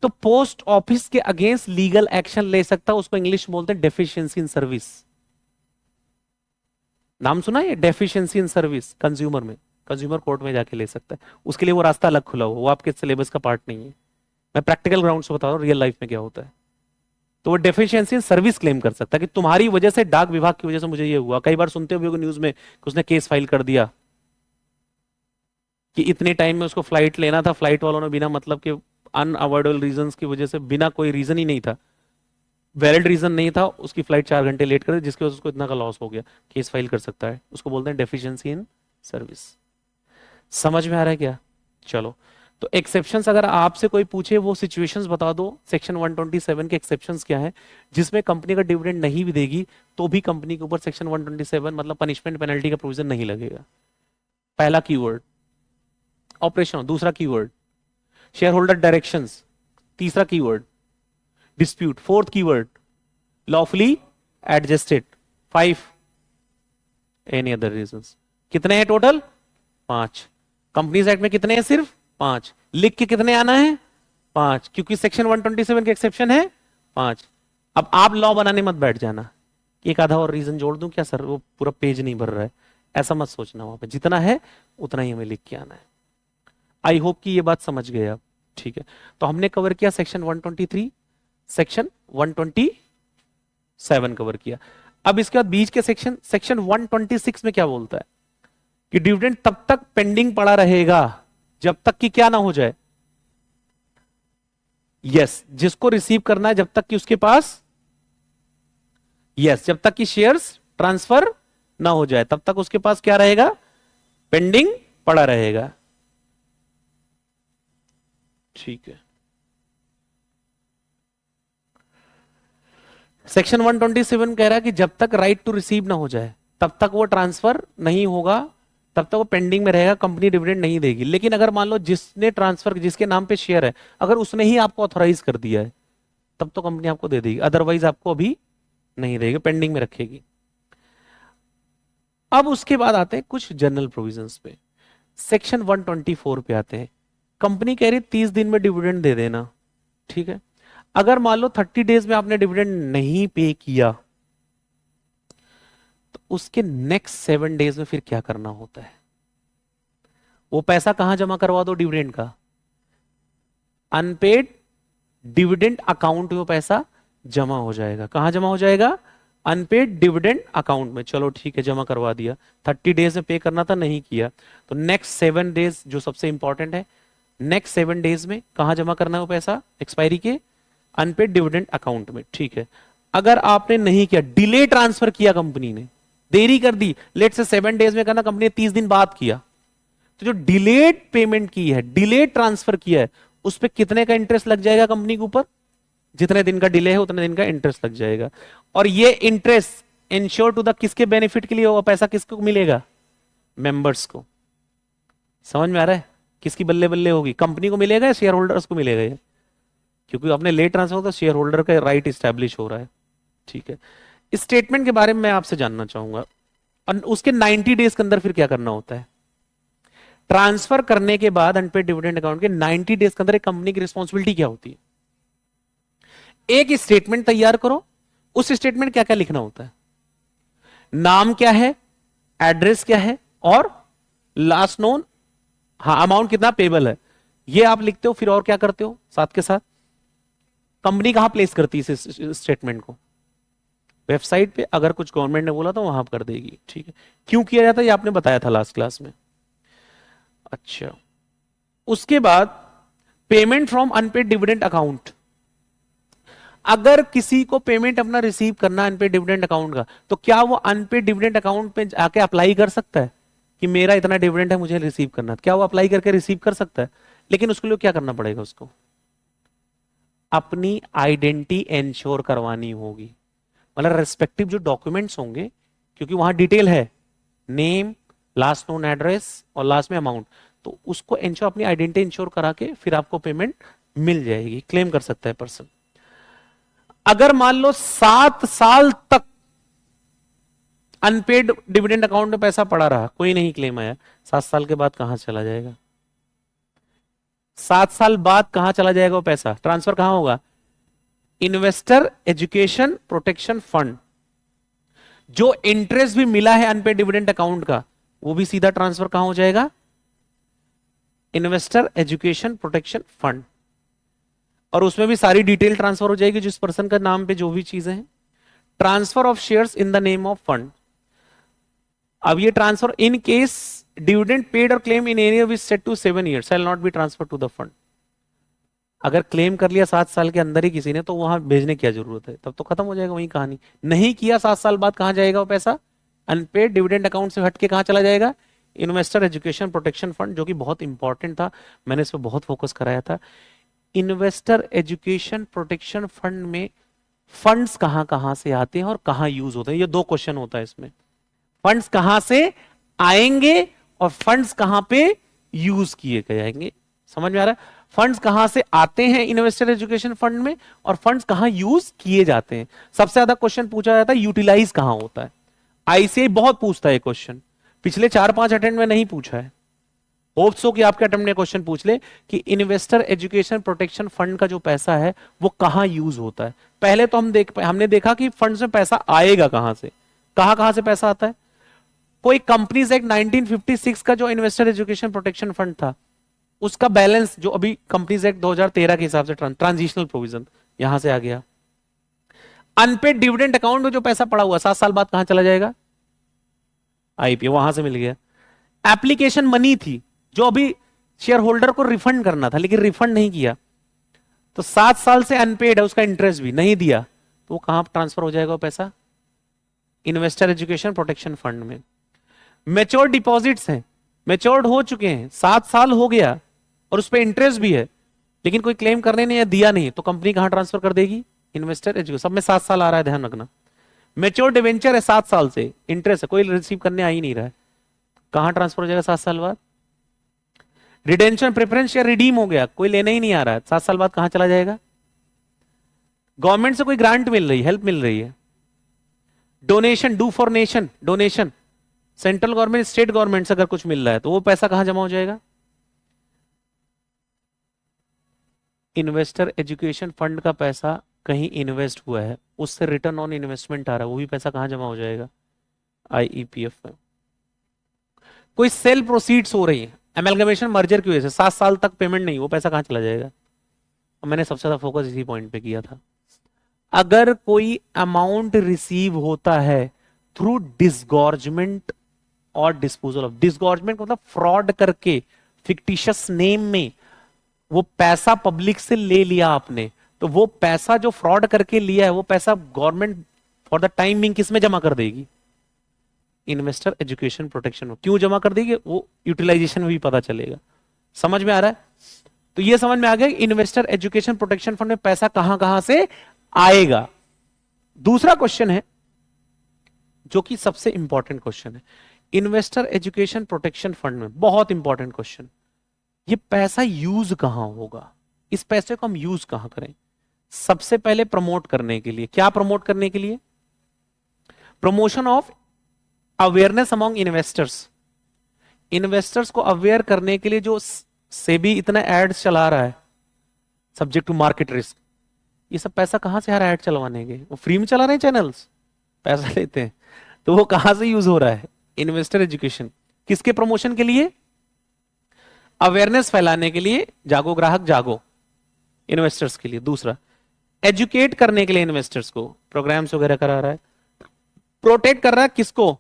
तो पोस्ट ऑफिस के अगेंस्ट लीगल एक्शन ले सकता, उसको इंग्लिश बोलते हैं डेफिशिएंसी इन सर्विस। नाम सुना है डेफिशिएंसी इन सर्विस? कंज्यूमर में, कंज्यूमर कोर्ट में जाके ले सकता है, उसके लिए वो रास्ता अलग खुला हुआ, वो आपके सिलेबस का पार्ट नहीं है। मैं प्रैक्टिकल ग्राउंड से बता रहा हूं रियल लाइफ में क्या होता है। तो वो डेफिशिएंसी इन सर्विस क्लेम कर सकता है कि तुम्हारी वजह से, डाक विभाग की वजह से मुझे ये हुआ। कई बार सुनते हुए न्यूज में कि उसने केस फाइल कर दिया कि इतने टाइम में उसको फ्लाइट लेना था, फ्लाइट वालों ने बिना मतलब के अनअवॉइडेबल रीजंस की वजह से, बिना कोई रीजन ही नहीं था, वैलिड रीजन नहीं था, उसकी फ्लाइट 4 घंटे लेट कर दी, जिसकी वजह से उसको इतना का लॉस हो गया, केस फाइल कर सकता है। उसको बोलते हैं डेफिशिएंसी इन सर्विस। समझ में आ रहा है क्या? चलो, तो एक्सेप्शंस अगर आपसे कोई पूछे वो सिचुएशंस बता दो, सेक्शन 127 के एक्सेप्शंस क्या है जिसमें कंपनी का डिविडेंड नहीं भी देगी तो भी कंपनी के ऊपर सेक्शन 127 मतलब पनिशमेंट पेनल्टी का प्रोविजन नहीं लगेगा। पहला कीवर्ड ऑपरेशन, दूसरा कीवर्ड शेयर होल्डर डायरेक्शंस, तीसरा keyword dispute, fourth keyword lawfully adjusted, 5 any other reasons. कितने हैं टोटल? 5। कंपनीज एक्ट में कितने हैं? सिर्फ 5। लिख के कितने आना है? 5, क्योंकि सेक्शन 127 के एक्सेप्शन है 5। अब आप लॉ बनाने मत बैठ जाना, एक आधा और रीजन जोड़ दूं क्या सर, वो पूरा पेज नहीं भर रहा है, ऐसा मत सोचना। वहां पे जितना है उतना ही हमें लिख के आना है। आई होप कि ये बात समझ गए आप। ठीक है, तो हमने कवर किया सेक्शन 123, सेक्शन 127 कवर किया। अब इसके बाद बीच के सेक्शन 126 में क्या बोलता है कि डिविडेंड तब तक पेंडिंग पड़ा रहेगा जब तक कि क्या ना हो जाए? यस, जिसको रिसीव करना है जब तक कि उसके पास, यस, जब तक कि शेयर्स ट्रांसफर ना हो जाए तब तक उसके पास क्या रहेगा? पेंडिंग पड़ा रहेगा। ठीक है, सेक्शन 127 कह रहा है कि जब तक राइट टू रिसीव ना हो जाए तब तक वो ट्रांसफर नहीं होगा, तब तक वो पेंडिंग में रहेगा, कंपनी डिविडेंड नहीं देगी। लेकिन अगर मान लो जिसने ट्रांसफर, जिसके नाम पे शेयर है, अगर उसने ही आपको ऑथोराइज कर दिया है तब तो कंपनी आपको दे देगी, अदरवाइज आपको अभी नहीं देगी, पेंडिंग में रखेगी। अब उसके बाद आते हैं कुछ जनरल प्रोविजंस पे। सेक्शन 124 पे आते हैं। कंपनी कह रही 30 दिन में डिविडेंड दे देना, ठीक है। अगर मान लो 30 डेज में आपने डिविडेंड नहीं पे किया तो उसके नेक्स्ट 7 डेज में फिर क्या करना होता है? वो पैसा कहां जमा करवा दो डिविडेंड का? अनपेड डिविडेंड अकाउंट में वो पैसा जमा हो जाएगा। कहां जमा हो जाएगा? अनपेड डिविडेंड अकाउंट में। चलो ठीक है, जमा करवा दिया। 30 डेज में पे करना था, नहीं किया, तो नेक्स्ट 7 डेज जो सबसे इंपॉर्टेंट है, नेक्स्ट 7 डेज में कहां जमा करना है वो पैसा? एक्सपायरी के अनपेड डिविडेंड अकाउंट में। ठीक है, अगर आपने नहीं किया, डिले ट्रांसफर किया, कंपनी ने देरी कर दी, लेट से 7 डेज में करना, कंपनी ने 30 दिन बाद किया, तो जो डिलेड पेमेंट की है, डिलेड ट्रांसफर किया है, उस पर कितने का इंटरेस्ट लग जाएगा कंपनी के ऊपर? जितने दिन का डिले है उतने दिन का इंटरेस्ट लग जाएगा। और ये इंटरेस्ट इंश्योर टू द किसके बेनिफिट के लिए होगा? पैसा किसको मिलेगा? मेंबर्स को। समझ में आ रहा है? किसकी बल्ले बल्ले होगी? कंपनी को मिलेगा या शेयर होल्डर्स को मिलेगा? ये क्योंकि आपने लेट ट्रांसफर तो शेयर होल्डर का राइट इस्टेब्लिश हो रहा है। ठीक है, इस स्टेटमेंट के बारे में मैं आपसे जानना चाहूंगा। और उसके 90 डेज के अंदर फिर क्या करना होता है? ट्रांसफर करने के बाद अनपेड डिविडेंड अकाउंट के 90 डेज के अंदर एक कंपनी की रिस्पॉन्सिबिलिटी क्या होती है? एक स्टेटमेंट तैयार करो। उस स्टेटमेंट क्या क्या लिखना होता है? नाम क्या है, एड्रेस क्या है, और लास्ट नोन, हाँ, अमाउंट कितना पेबल है, ये आप लिखते हो। फिर और क्या करते हो साथ के साथ? कंपनी कहां प्लेस करती है इस स्टेटमेंट को? वेबसाइट पे। अगर कुछ गवर्नमेंट ने बोला तो वहां कर देगी। ठीक है, क्यों किया जाता है ये आपने बताया था लास्ट क्लास में। अच्छा, उसके बाद payment from unpaid dividend account. अगर किसी को पेमेंट अपना रिसीव करना अनपेड डिविडेंड अकाउंट का, तो क्या वो अनपेड डिविडेंड अकाउंट पे जाके अप्लाई कर सकता है कि मेरा इतना डिविडेंड है, मुझे रिसीव करना? क्या वो अप्लाई करके रिसीव कर सकता है? लेकिन उसके लिए क्या करना पड़ेगा? उसको अपनी आइडेंटिटी इंश्योर करवानी होगी। मतलब रेस्पेक्टिव जो डॉक्यूमेंट्स होंगे, क्योंकि वहां डिटेल है, नेम, लास्ट नोन एड्रेस और लास्ट में अमाउंट, तो उसको इंश्योर, अपनी आइडेंटिटी इंश्योर करा के फिर आपको पेमेंट मिल जाएगी, क्लेम कर सकता है पर्सन। अगर मान लो 7 साल तक अनपेड डिविडेंड अकाउंट में पैसा पड़ा रहा, कोई नहीं क्लेम आया, 7 साल के बाद कहां चला जाएगा? 7 साल बाद कहां चला जाएगा वो पैसा? ट्रांसफर कहां होगा? Investor education protection fund. जो इंटरेस्ट भी मिला है अनपेड डिविडेंड अकाउंट का, वो भी सीधा ट्रांसफर कहां हो जाएगा? Investor education protection fund. और उसमें भी सारी डिटेल ट्रांसफर हो जाएगी, जिस पर्सन का नाम पे जो भी चीजें हैं। Transfer of shares in the name of fund. अब ये transfer in case dividend paid और claim in any of is set to 7 years shall not be transfer to the fund. अगर क्लेम कर लिया 7 साल के अंदर ही किसी ने, तो वहां भेजने की क्या जरूरत है? तब तो खत्म हो जाएगा वही कहानी। नहीं किया, 7 साल बाद कहां जाएगा वो पैसा? अनपेड डिविडेंड अकाउंट से हटके कहां चला जाएगा? इन्वेस्टर एजुकेशन प्रोटेक्शन फंड, जो कि बहुत इंपॉर्टेंट था, मैंने इस पर बहुत फोकस कराया था। इन्वेस्टर एजुकेशन प्रोटेक्शन फंड में फंड्स कहां कहां से आते हैं और कहां यूज होते हैं? ये 2 क्वेश्चन होता है इसमें। फंड्स कहां से आएंगे और फंड्स कहां पे यूज किए जाएंगे? समझ में आ रहा है? फंड्स कहां से आते हैं इन्वेस्टर एजुकेशन फंड में, और फंड्स कहां यूज किए जाते हैं। सबसे ज्यादा क्वेश्चन पूछा जाता है यूटिलाइज कहां होता है। आईसीआई बहुत पूछता है क्वेश्चन, पिछले 4-5 अटेम्प्ट में नहीं पूछा है। होप सो कि आपके अटेम्प्ट में क्वेश्चन पूछ ले कि इन्वेस्टर एजुकेशन प्रोटेक्शन फंड का जो पैसा है वो कहां यूज होता है। पहले तो हमने देखा कि फंड्स में पैसा आएगा कहां से, कहां कहां से पैसा आता है। कोई कंपनीज एक्ट 1956 का जो इन्वेस्टर एजुकेशन प्रोटेक्शन फंड था, उसका बैलेंस जो अभी कंपनीज एक्ट 2013 के हिसाब से ट्रांजिशनल प्रोविजन यहां से आ गया। अनपेड डिविडेंड अकाउंट में जो पैसा पड़ा हुआ 7 साल बाद कहां चला जाएगा? आईपीओ, वहां से मिल गया। एप्लीकेशन मनी थी जो अभी शेयर होल्डर को रिफंड करना था, लेकिन रिफंड नहीं किया, तो 7 साल से अनपेड है, उसका इंटरेस्ट भी नहीं दिया, तो वो कहां ट्रांसफर हो जाएगा वो पैसा? इन्वेस्टर एजुकेशन प्रोटेक्शन फंड में। मेच्योर डिपॉजिट्स हैं, मेच्योर्ड हो चुके हैं, 7 साल हो गया और उस पर इंटरेस्ट भी है, लेकिन कोई क्लेम करने नहीं या दिया नहीं, तो कंपनी कहां ट्रांसफर कर देगी? Investor education. सब में 7 साल आ रहा है, ध्यान रखना। मेच्योर डिवेंचर है, 7 साल से इंटरेस्ट है, कोई रिसीव करने आ ही नहीं रहा है, कहां ट्रांसफर हो जाएगा 7 साल बाद? रिडेंशन प्रेफरेंस शेयर रिडीम हो गया, कोई लेने ही नहीं आ रहा है, 7 साल बाद कहां चला जाएगा? गवर्नमेंट से कोई ग्रांट मिल रही है, हेल्प मिल रही है। Donation, do for nation, donation, central government state government से अगर कुछ मिल रहा है, तो वो पैसा कहां जमा हो जाएगा? इन्वेस्टर एजुकेशन फंड का पैसा कहीं इन्वेस्ट हुआ है, उससे रिटर्न ऑन इन्वेस्टमेंट आ रहा है, वो भी पैसा कहां जमा हो जाएगा? आईईपीएफ में। कोई सेल प्रोसीड्स हो रही है एमलगमेशन मर्जर की वजह से, 7 साल तक पेमेंट नहीं, वो पैसा कहां चला जाएगा? मैंने सबसे ज्यादा फोकस इसी पॉइंट पे किया था। अगर कोई अमाउंट रिसीव होता है थ्रू डिसगॉर्जमेंट और डिस्पोजल ऑफ, डिसगॉर्जमेंट मतलब फ्रॉड करके फिक्टिशियस नेम में वो पैसा पब्लिक से ले लिया आपने, तो वो पैसा जो फ्रॉड करके लिया है वो पैसा government for the time being किस में जमा कर देगी? इन्वेस्टर एजुकेशन प्रोटेक्शन में। क्यों जमा कर देगी? वो यूटिलाइजेशन में भी पता चलेगा। समझ में आ रहा है? तो ये समझ में आ गया इन्वेस्टर एजुकेशन प्रोटेक्शन फंड में पैसा कहां कहां से आएगा। दूसरा क्वेश्चन है जो कि सबसे इंपॉर्टेंट क्वेश्चन है, इन्वेस्टर एजुकेशन प्रोटेक्शन फंड में बहुत इंपॉर्टेंट क्वेश्चन, ये पैसा यूज कहां होगा? इस पैसे को हम यूज कहां करें? सबसे पहले प्रमोट करने के लिए। क्या प्रमोट करने के लिए? Promotion of awareness among investors. Investors को अवेयर करने के लिए जो सेबी इतना एड्स चला रहा है सब्जेक्ट टू मार्केट रिस्क, ये सब पैसा कहां से आ रहा है? ऐड चलवाने के वो फ्री में चला रहे हैं चैनल्स, पैसा लेते हैं, तो वो कहां से यूज हो रहा है? Investor education. किसके प्रमोशन के लिए? अवेयरनेस फैलाने के लिए, जागो ग्राहक जागो, इन्वेस्टर्स के लिए। दूसरा, एजुकेट करने के लिए इन्वेस्टर्स को, प्रोग्राम्स वगैरह करा रहा है। प्रोटेक्ट कर रहा है किसको?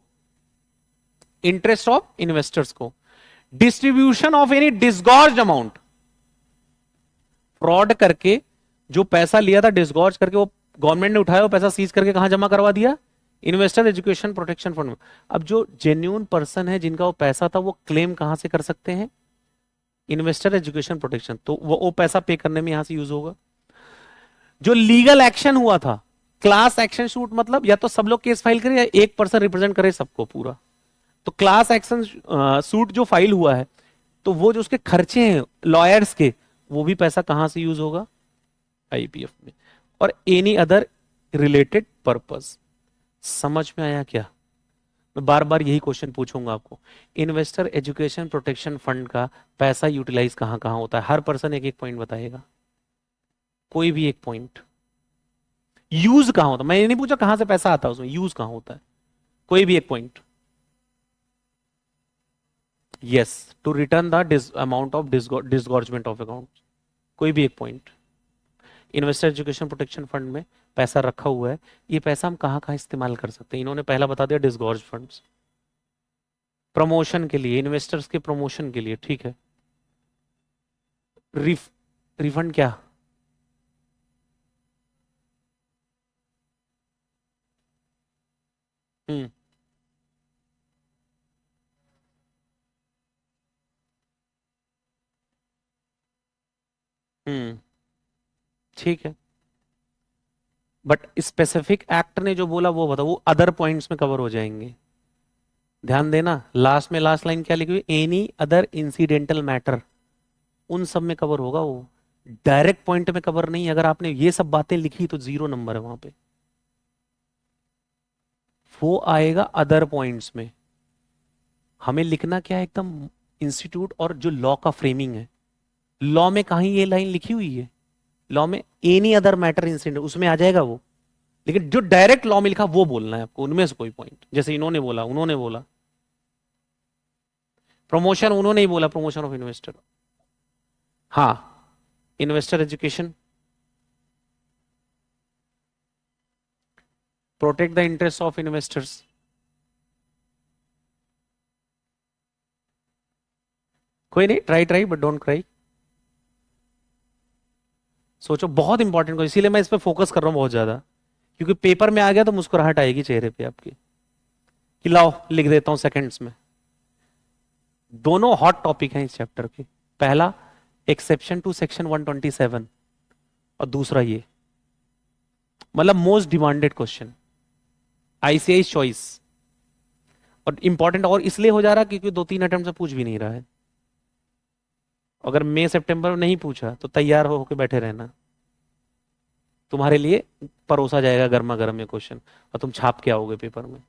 इंटरेस्ट ऑफ इन्वेस्टर्स को। Distribution of any disgorged amount, fraud करके जो पैसा लिया था डिसगॉर्ज करके वो गवर्नमेंट ने उठाया, वो पैसा सीज करके कहां जमा करवा दिया? इन्वेस्टर एजुकेशन प्रोटेक्शन फंड में। अब जो जेन्युइन पर्सन है जिनका वो पैसा था वो क्लेम कहां से कर सकते हैं? Investor education protection. तो वो पैसा पे करने में यहां से यूज होगा। जो लीगल एक्शन हुआ था, क्लास एक्शन सूट, मतलब या तो सब लोग केस फाइल करें या एक पर्सन रिप्रेजेंट करे सबको पूरा। तो क्लास एक्शन सूट जो फाइल हुआ है, तो वो जो उसके खर्चे हैं लॉयर्स के, वो भी पैसा कहां से यूज होगा? आईपीएफ में। और एनी अदर रिलेटेड पर्पस। समझ में आया क्या? मैं बार बार यही क्वेश्चन पूछूंगा आपको, इन्वेस्टर एजुकेशन प्रोटेक्शन फंड का पैसा यूटिलाइज कहां कहां होता है? हर पर्सन एक एक पॉइंट बताएगा, कोई भी एक पॉइंट। यूज कहां होता है? मैं ये नहीं पूछा कहां से पैसा आता है, उसमें यूज कहां होता है? कोई भी एक point. Yes, to return the amount of disgorgement of account. कोई भी एक point. Investor education protection fund में पैसा रखा हुआ है, ये पैसा हम कहां कहां इस्तेमाल कर सकते हैं? इन्होंने पहला बता दिया डिसगॉर्ज फंड्स, प्रमोशन के लिए, इन्वेस्टर्स के प्रमोशन के लिए, ठीक है। रिफंड क्या? हम्म हम्म ठीक है, बट स्पेसिफिक एक्ट ने जो बोला वो बताओ, वो अदर पॉइंट्स में कवर हो जाएंगे। ध्यान देना, लास्ट में लास्ट लाइन क्या लिखी हुई? एनी अदर इंसिडेंटल मैटर, उन सब में कवर होगा वो, डायरेक्ट पॉइंट में कवर नहीं। अगर आपने ये सब बातें लिखी तो 0 नंबर है वहां पे। वो आएगा अदर पॉइंट्स में। हमें लिखना क्या है? एकदम इंस्टीट्यूट और जो लॉ का फ्रेमिंग है, लॉ में कहीं ये लाइन लिखी हुई है? लॉ में एनी अदर मैटर इंसिडेंट, उसमें आ जाएगा वो। लेकिन जो डायरेक्ट लॉ में लिखा वो बोलना है आपको, उनमें से कोई पॉइंट। जैसे इन्होंने बोला, उन्होंने बोला प्रमोशन, उन्होंने ही बोला प्रमोशन ऑफ इन्वेस्टर। हाँ, investor education, protect the interest of investors. कोई नहीं, try try but don't cry. सोचो, बहुत इंपॉर्टेंट को, इसीलिए मैं इस पे फोकस कर रहा हूं बहुत ज्यादा, क्योंकि पेपर में आ गया तो मुस्कुराहट आएगी चेहरे पे आपकी कि लाओ लिख देता हूं सेकंड्स में। दोनों हॉट टॉपिक हैं इस चैप्टर के। पहला एक्सेप्शन टू सेक्शन 127 और दूसरा ये, मतलब most demanded question, ICI choice. और इंपॉर्टेंट और इसलिए हो जा रहा क्योंकि 2-3 अटेम्प्ट से पूछ भी नहीं रहा है। अगर मई सितंबर में नहीं पूछा तो तैयार हो होके बैठे रहना, तुम्हारे लिए परोसा जाएगा गर्मा गर्म ये क्वेश्चन, और तुम छाप के आओगे पेपर में।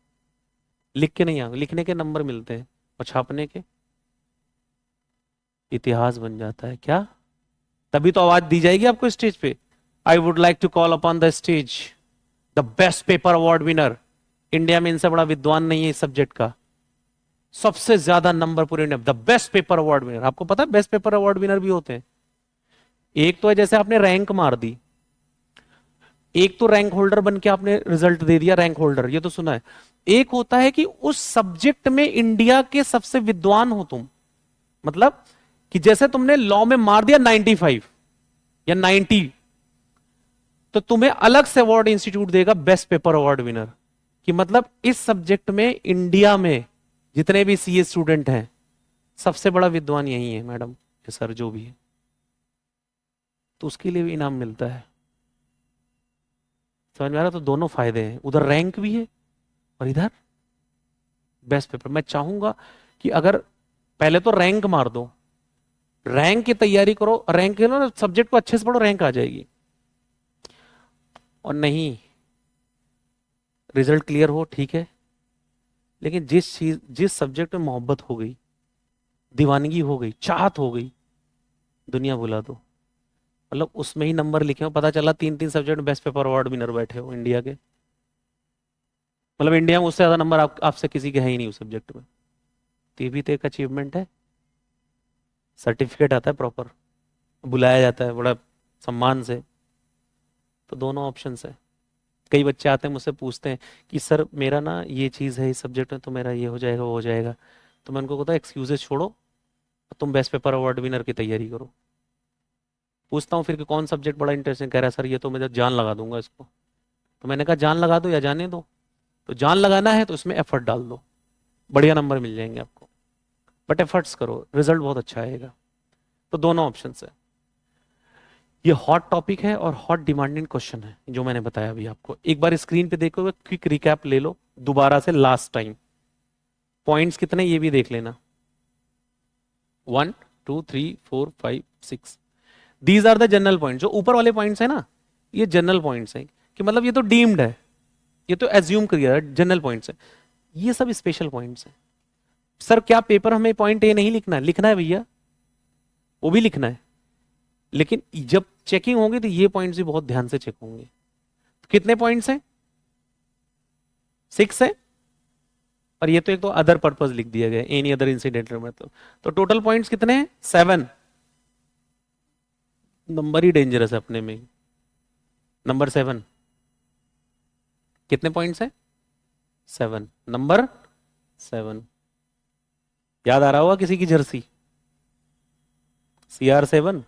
लिख के नहीं आओगे, लिखने के नंबर मिलते हैं और छापने के इतिहास बन जाता है क्या? तभी तो आवाज दी जाएगी आपको स्टेज पे। I would like to call upon the stage the best paper award winner. India में इनसे बड़ा विद्वान नहीं है इस सब्जेक्ट का, सबसे ज्यादा नंबर पूरे India, the best paper award winner. आपको पता है बेस्ट पेपर अवार्ड विनर भी होते हैं? एक तो है जैसे आपने रैंक मार दी, एक तो रैंक होल्डर बन के आपने रिजल्ट दे दिया, रैंक होल्डर, ये तो सुना है। एक होता है कि उस सब्जेक्ट में इंडिया के सबसे विद्वान हो तुम, मतलब कि जैसे तुमने लॉ में मार दिया 95 या 90, तो तुम्हें अलग से अवार्ड इंस्टीट्यूट देगा, बेस्ट पेपर अवार्ड विनर, कि मतलब इस सब्जेक्ट में इंडिया में जितने भी सीए स्टूडेंट हैं सबसे बड़ा विद्वान यही है मैडम या सर जो भी है, तो उसके लिए भी इनाम मिलता है। समझ में आ रहा? तो दोनों फायदे हैं, उधर रैंक भी है और इधर बेस्ट पेपर। मैं चाहूंगा कि अगर पहले तो रैंक मार दो, रैंक की तैयारी करो, रैंक ना सब्जेक्ट को अच्छे से पढ़ो, रैंक आ जाएगी। और नहीं, रिजल्ट क्लियर हो ठीक है, लेकिन जिस सब्जेक्ट में मोहब्बत हो गई, दीवानगी हो गई, चाहत हो गई, दुनिया भुला दो। मतलब उसमें ही नंबर लिखे हो, पता चला 3-3 सब्जेक्ट में बेस्ट पेपर अवार्ड विनर बैठे हो इंडिया के, मतलब इंडिया में उससे ज्यादा नंबर आपसे किसी के है ही नहीं उस सब्जेक्ट में, तो ये भी तो एक अचीवमेंट है। सर्टिफिकेट आता है प्रॉपर, बुलाया जाता है बड़ा सम्मान से। तो दोनों ऑप्शन है। कई बच्चे आते हैं मुझसे पूछते हैं कि सर मेरा ना ये चीज़ है इस सब्जेक्ट में, तो मेरा ये हो जाएगा वो हो जाएगा, तो मैं उनको कहता हूँ एक्सक्यूजेस छोड़ो, तुम बेस्ट पेपर अवार्ड विनर की तैयारी करो। पूछता हूँ फिर कि कौन सब्जेक्ट बड़ा इंटरेस्टिंग, कह रहा है सर ये तो मैं जान लगा दूंगा इसको। तो मैंने कहा जान लगा दो या जाने दो, तो जान लगाना है तो इसमें एफर्ट डाल दो, बढ़िया नंबर मिल जाएंगे आपको, बट एफर्ट्स करो, रिजल्ट बहुत अच्छा आएगा। तो दोनों ऑप्शन है। ये हॉट टॉपिक है और हॉट डिमांडिंग क्वेश्चन है जो मैंने बताया अभी आपको। एक बार स्क्रीन पे देखो, क्विक रिकैप ले लो दोबारा से, लास्ट टाइम पॉइंट्स कितने ये भी देख लेना, 1 2 3 4 5 6। These are the general point. जो ऊपर वाले पॉइंट्स है ना, ये जनरल पॉइंट्स हैं, कि मतलब ये तो डीम्ड है, ये तो एज्यूम किया है, जनरल पॉइंट्स है। ये सब स्पेशल पॉइंट्स हैं। सर क्या पेपर हमें पॉइंट ए नहीं लिखना है? लिखना है भैया, वो भी लिखना है, लेकिन जब चेकिंग होगी तो ये पॉइंट्स भी बहुत ध्यान से चेक होंगे। तो कितने पॉइंट्स हैं? 6 है, और ये तो एक तो अदर पर्पस लिख दिया गया, एनी अदर इंसिडेंटल मतलब। तो टोटल पॉइंट्स कितने हैं? 7। नंबर ही डेंजरस है अपने में। नंबर 7 कितने पॉइंट्स है? 7, नंबर 7। याद आ रहा होगा किसी की जर्सी, CR7,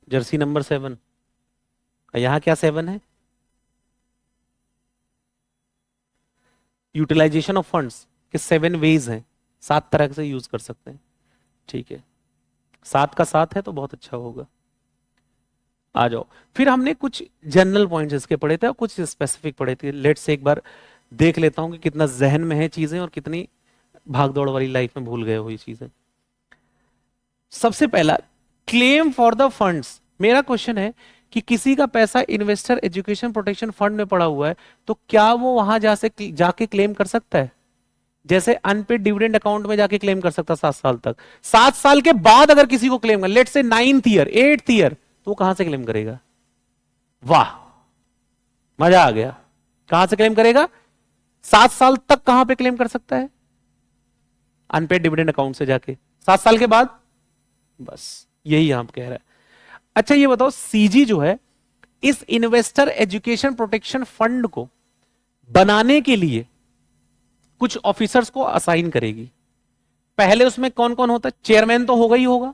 जर्सी नंबर 7। यहां क्या 7 है? यूटिलाइजेशन ऑफ फंड्स के 7 वेज हैं, 7 तरह से यूज कर सकते हैं। ठीक है, 7 का 7 है तो बहुत अच्छा होगा। आ जाओ, फिर हमने कुछ जनरल पॉइंट्स इसके पढ़े थे और कुछ स्पेसिफिक पढ़े थे। लेट्स से एक बार देख लेता हूं कि कितना जहन में है चीजें और कितनी भागदौड़ वाली लाइफ में भूल गए हो ये चीजें। सबसे पहला, क्लेम फॉर द फंड्स। मेरा क्वेश्चन है कि किसी का पैसा इन्वेस्टर एजुकेशन प्रोटेक्शन फंड में पड़ा हुआ है, तो क्या वो वहां जाके क्लेम कर सकता है? जैसे अनपेड डिविडेंड अकाउंट में जाके क्लेम कर सकता 7 साल तक। 7 साल के बाद अगर किसी को क्लेम कर, लेट से 9th ईयर 8th ईयर, तो वो कहां से क्लेम करेगा? वाह, मजा आ गया। कहां से क्लेम करेगा? 7 साल तक कहां पे क्लेम कर सकता है? अनपेड डिविडेंड अकाउंट से जाके। 7 साल के बाद बस यही यहां कह रहा है। अच्छा ये बताओ, सीजी जो है इस इन्वेस्टर एजुकेशन प्रोटेक्शन फंड को बनाने के लिए कुछ ऑफिसर्स को असाइन करेगी। पहले उसमें कौन कौन होता है? चेयरमैन तो होगा ही होगा,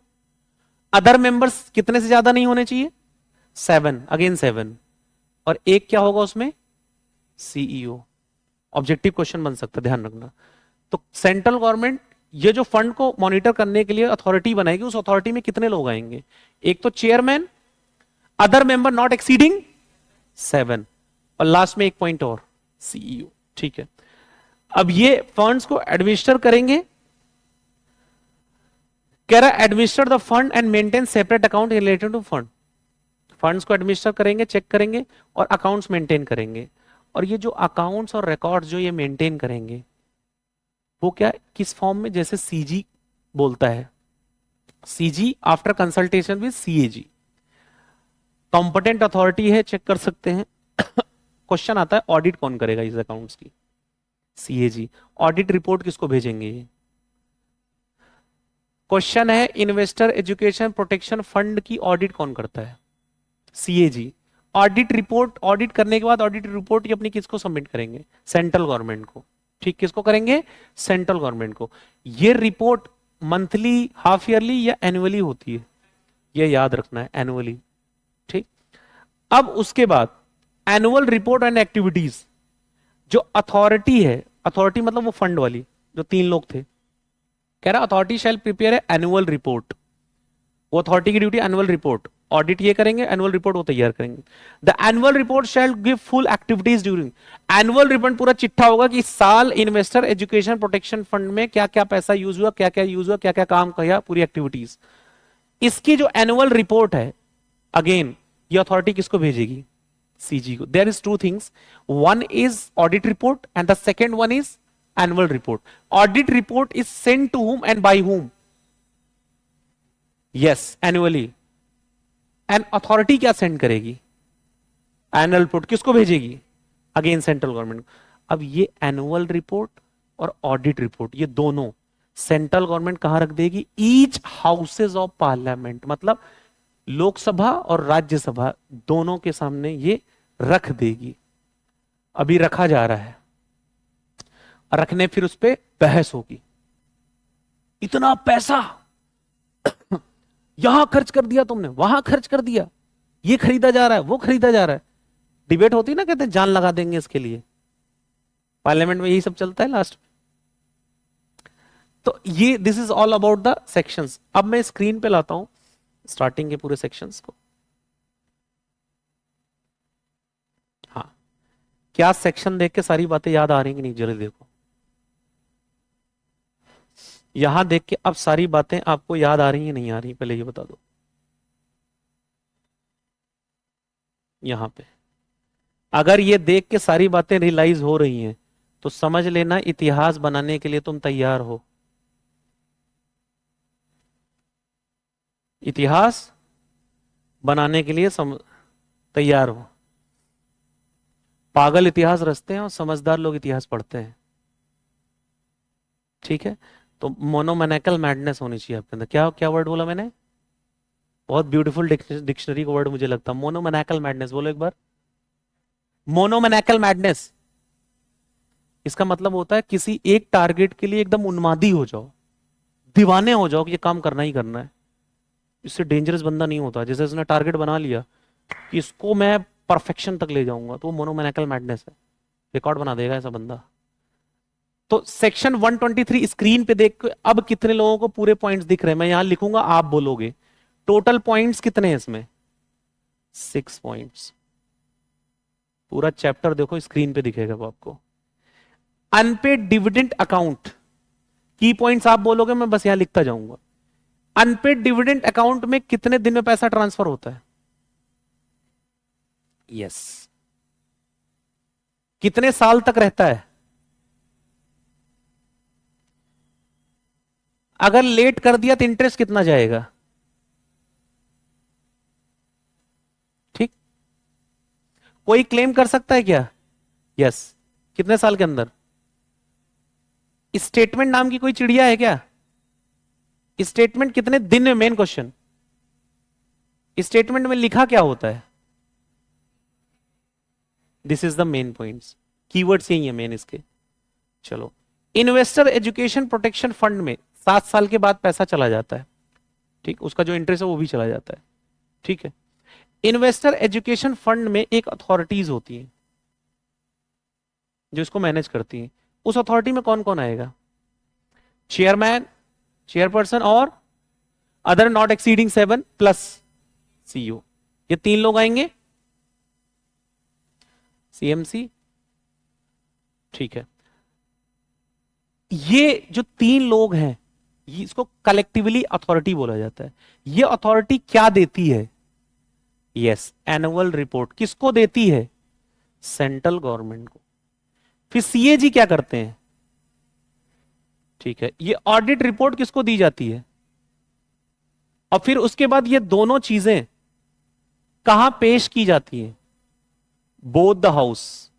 अदर मेंबर्स कितने से ज्यादा नहीं होने चाहिए? 7, अगेन 7, और एक क्या होगा उसमें? सीईओ। ऑब्जेक्टिव क्वेश्चन बन सकता है, ध्यान रखना। तो सेंट्रल गवर्नमेंट ये जो फंड को मॉनिटर करने के लिए अथॉरिटी बनाएगी, उस अथॉरिटी में कितने लोग आएंगे? एक तो chairman, other member not exceeding 7, और लास्ट में एक पॉइंट और, सीईओ। ठीक है, अब ये फंड्स को एडमिनिस्टर करेंगे। कह रहा administer the fund and maintain separate account related to fund. Funds को एडमिनिस्टर करेंगे, चेक करेंगे और अकाउंट्स मेंटेन करेंगे। और ये जो अकाउंट्स और रिकॉर्ड्स जो ये मेंटेन करेंगे, वो क्या किस फॉर्म में? जैसे सीजी बोलता है, CG after consultation with CAG, competent authority है, चेक कर सकते हैं। क्वेश्चन आता है ऑडिट कौन करेगा इस अकाउंट्स की? सीएजी। ऑडिट रिपोर्ट किसको भेजेंगे ये? क्वेश्चन है इन्वेस्टर एजुकेशन प्रोटेक्शन फंड की ऑडिट कौन करता है? सीएजी। ऑडिट रिपोर्ट, ऑडिट करने के बाद ऑडिट रिपोर्ट ये अपनी किसको सबमिट करेंगे? सेंट्रल गवर्नमेंट को। ठीक, किसको करेंगे? सेंट्रल गवर्नमेंट को। ये रिपोर्ट मंथली, हाफ ईयरली या एनुअली होती है, ये याद रखना है, एनुअली। ठीक, अब उसके बाद एनुअल रिपोर्ट एंड एक्टिविटीज, जो अथॉरिटी है, अथॉरिटी मतलब वो फंड वाली, जो 3 लोग थे, कह रहा अथॉरिटी शैल प्रिपेयर है एनुअल रिपोर्ट। वो अथॉरिटी की ड्यूटी एनुअल रिपोर्ट, ऑडिट ये करेंगे, एनुअल रिपोर्ट वो तैयार करेंगे। The annual report shell give full activities during, annual report पूरा चिट्ठा होगा कि इस साल इन्वेस्टर एजुकेशन प्रोटेक्शन फंड में क्या क्या पैसा यूज हुआ, क्या क्या यूज हुआ, क्या क्या काम किया, पूरी एक्टिविटीज। इसकी जो एनुअल रिपोर्ट है, अगेन ये अथॉरिटी किसको भेजेगी? सीजी को। There is 2 things, one is audit report and the second one is annual report. Audit report is send to whom and by whom? Yes, annually. And authority क्या send करेगी? Annual report किसको भेजेगी? Again central government. अब ये annual report और audit report, ये दोनों central government कहां रख देगी? ईच हाउसेज ऑफ पार्लियामेंट, मतलब लोकसभा और राज्यसभा दोनों के सामने ये रख देगी। अभी रखा जा रहा है, रखने फिर उस पर बहस होगी। इतना पैसा यहां खर्च कर दिया तुमने, वहां खर्च कर दिया, ये खरीदा जा रहा है, वो खरीदा जा रहा है, डिबेट होती है ना, कहते हैं जान लगा देंगे इसके लिए। पार्लियामेंट में यही सब चलता है लास्ट में। तो ये this is all about the sections. अब मैं स्क्रीन पे लाता हूं स्टार्टिंग के पूरे सेक्शंस को। हाँ, क्या सेक्शन देख के सारी बातें याद आ रही कि नहीं? जरा देखो, यहां देख के अब सारी बातें आपको याद आ रही है नहीं आ रही, पहले ये बता दो। यहां पे अगर ये देख के सारी बातें रियलाइज हो रही हैं तो समझ लेना इतिहास बनाने के लिए तुम तैयार हो। इतिहास बनाने के लिए तैयार हो। पागल इतिहास रचते हैं और समझदार लोग इतिहास पढ़ते हैं। ठीक है, तो मोनोमैनिकल मैडनेस होनी चाहिए आपके अंदर। क्या क्या वर्ड बोला मैंने? बहुत ब्यूटीफुल डिक्शनरी का वर्ड मुझे लगता है, मोनोमैनिकल मैडनेस। बोलो एक बार, मोनोमैनिकल मैडनेस। इसका मतलब होता है किसी एक टारगेट के लिए एकदम उन्मादी हो जाओ, दीवाने हो जाओ कि ये काम करना ही करना है। इससे डेंजरस बंदा नहीं होता। जैसे उसने टारगेट बना लिया कि इसको मैं परफेक्शन तक ले जाऊंगा, तो वो मोनोमैनिकल मैडनेस है, रिकॉर्ड बना देगा ऐसा बंदा। तो सेक्शन 123 स्क्रीन पे देख के अब कितने लोगों को पूरे पॉइंट्स दिख रहे हैं? मैं यहां लिखूंगा, आप बोलोगे। टोटल पॉइंट्स कितने हैं इसमें? 6 पॉइंट्स। पूरा चैप्टर देखो, स्क्रीन पे दिखेगा वो आपको। अनपेड डिविडेंड अकाउंट, की पॉइंट्स आप बोलोगे, मैं बस यहां लिखता जाऊंगा। अनपेड डिविडेंड अकाउंट में कितने दिन में पैसा ट्रांसफर होता है? यस। कितने साल तक रहता है? अगर लेट कर दिया तो इंटरेस्ट कितना जाएगा? ठीक, कोई क्लेम कर सकता है क्या? यस। कितने साल के अंदर? स्टेटमेंट नाम की कोई चिड़िया है क्या? स्टेटमेंट कितने दिन में? मेन क्वेश्चन, स्टेटमेंट में लिखा क्या होता है? This is the main points, keywords यही है मेन इसके। चलो, इन्वेस्टर एजुकेशन प्रोटेक्शन फंड में 7 साल के बाद पैसा चला जाता है। ठीक, उसका जो इंटरेस्ट है वो भी चला जाता है। ठीक है, इन्वेस्टर एजुकेशन फंड में एक अथॉरिटीज होती है जो इसको मैनेज करती है। उस अथॉरिटी में कौन कौन आएगा? चेयरमैन, चेयरपर्सन और other not exceeding 7 plus CEO, ये 3 लोग आएंगे। सीएमसी, ठीक है। ये जो 3 लोग हैं, इसको कलेक्टिवली अथॉरिटी बोला जाता है। ये अथॉरिटी क्या देती है? Yes, annual report. किसको देती है? सेंट्रल गवर्नमेंट को। फिर सीएजी क्या करते हैं? ठीक है, ये ऑडिट रिपोर्ट किसको दी जाती है? और फिर उसके बाद ये दोनों चीजें कहां पेश की जाती हैं? Both the house.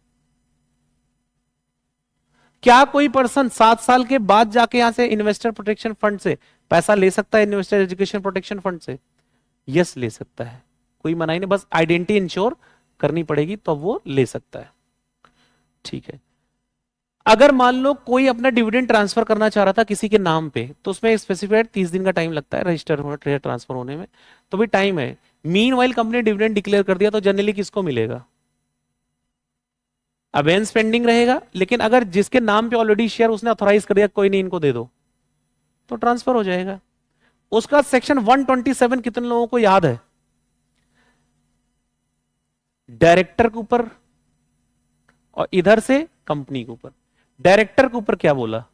क्या कोई पर्सन 7 साल के बाद जाके यहां से इन्वेस्टर प्रोटेक्शन फंड से पैसा ले सकता है? इन्वेस्टर एजुकेशन प्रोटेक्शन फंड से? यस, ले सकता है, कोई मना ही नहीं। बस आइडेंटिटी इंश्योर करनी पड़ेगी तो वो ले सकता है। ठीक है, अगर मान लो कोई अपना डिविडेंड ट्रांसफर करना चाह रहा था किसी के नाम पे, तो उसमें स्पेसिफाइड 30 दिन का टाइम लगता है रजिस्टर होने, ट्रेड ट्रांसफर होने में, तो भी टाइम है। Mean while company dividend declare कर दिया तो जनरली किसको मिलेगा? अबेंस पेंडिंग रहेगा, लेकिन अगर जिसके नाम पे ऑलरेडी शेयर उसने ऑथोराइज कर दिया कोई नहीं इनको दे दो, तो ट्रांसफर हो जाएगा। उसका सेक्शन 127 कितने लोगों को याद है? डायरेक्टर के ऊपर और इधर से कंपनी के ऊपर। डायरेक्टर के ऊपर क्या बोला?